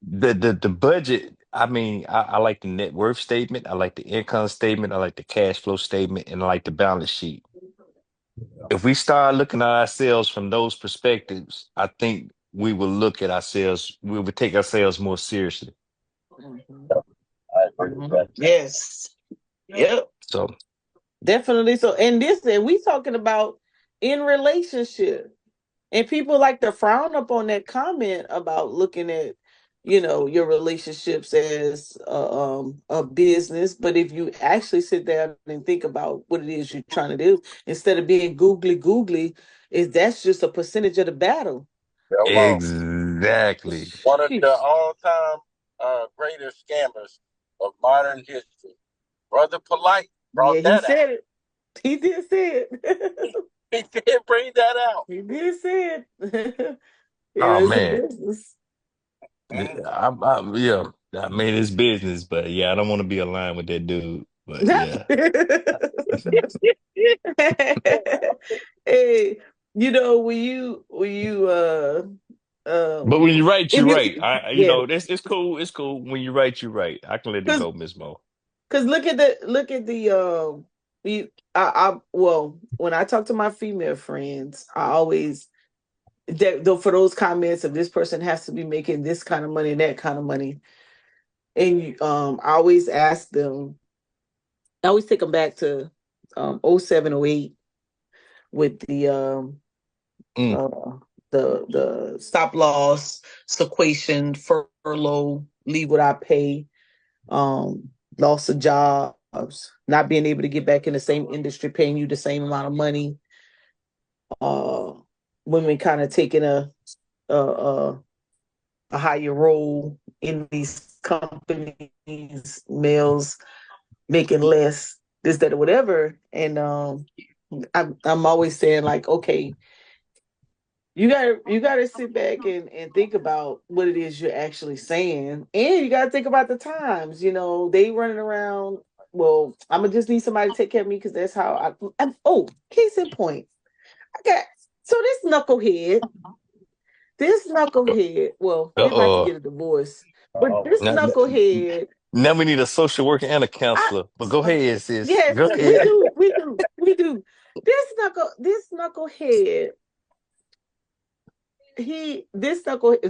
the budget. I mean, I like the net worth statement. I like the income statement. I like the cash flow statement, and I like the balance sheet. If we start looking at ourselves from those perspectives, I think we will look at ourselves. We would take ourselves more seriously. I agree with that. Yes. Yep. So. Definitely. So, and we talking about in relationship, and people like to frown upon that comment about looking at, your relationships as a business. But if you actually sit down and think about what it is you're trying to do, instead of being googly, that's just a percentage of the battle. Hello. Exactly. One of the all-time greatest scammers of modern history, Brother Polite, brought He that out. said it. He did say it. He did bring that out. He did say it. Oh It's a man. business. Yeah. I mean, it's business, but yeah, I don't want to be aligned with that dude. But yeah. Hey, when you But when you write, if you're you right. yeah, it's cool. It's cool. When you write, you're right. I can let it go, Miss Mo. because look at the you well, when I talk to my female friends, I always though for those comments of this person has to be making this kind of money and that kind of money, and I always ask them, I always take them back to 07, 08 with the Mm. the stop loss, sequestration, furlough, leave without pay, loss of jobs, not being able to get back in the same industry, paying you the same amount of money, uh, women kind of taking a a higher role in these companies, males making less, this, that, or whatever. And I'm always saying like, okay, you gotta sit back and think about what it is you're actually saying. And you gotta think about the times, they running around. Well, I'm gonna just need somebody to take care of me because that's how oh, case in point. I got so this knucklehead, well, they're about to Uh-oh. get a divorce, but this Now, knucklehead, now we need a social worker and a I counselor. But go ahead, sis. yes, Go we ahead. do, we do. This knucklehead,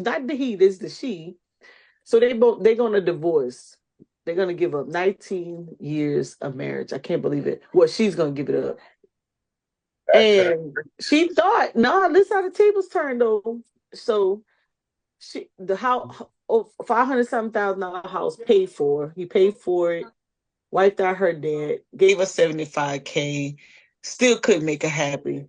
not the he, this is the she. So they're gonna divorce. They're gonna give up 19 years of marriage. I can't believe it. Well, she's gonna give it up. And she thought, no, this how the tables turned though. So the house, $500,000 house paid for. He paid for it, wiped out her debt, gave her 75K, still couldn't make her happy.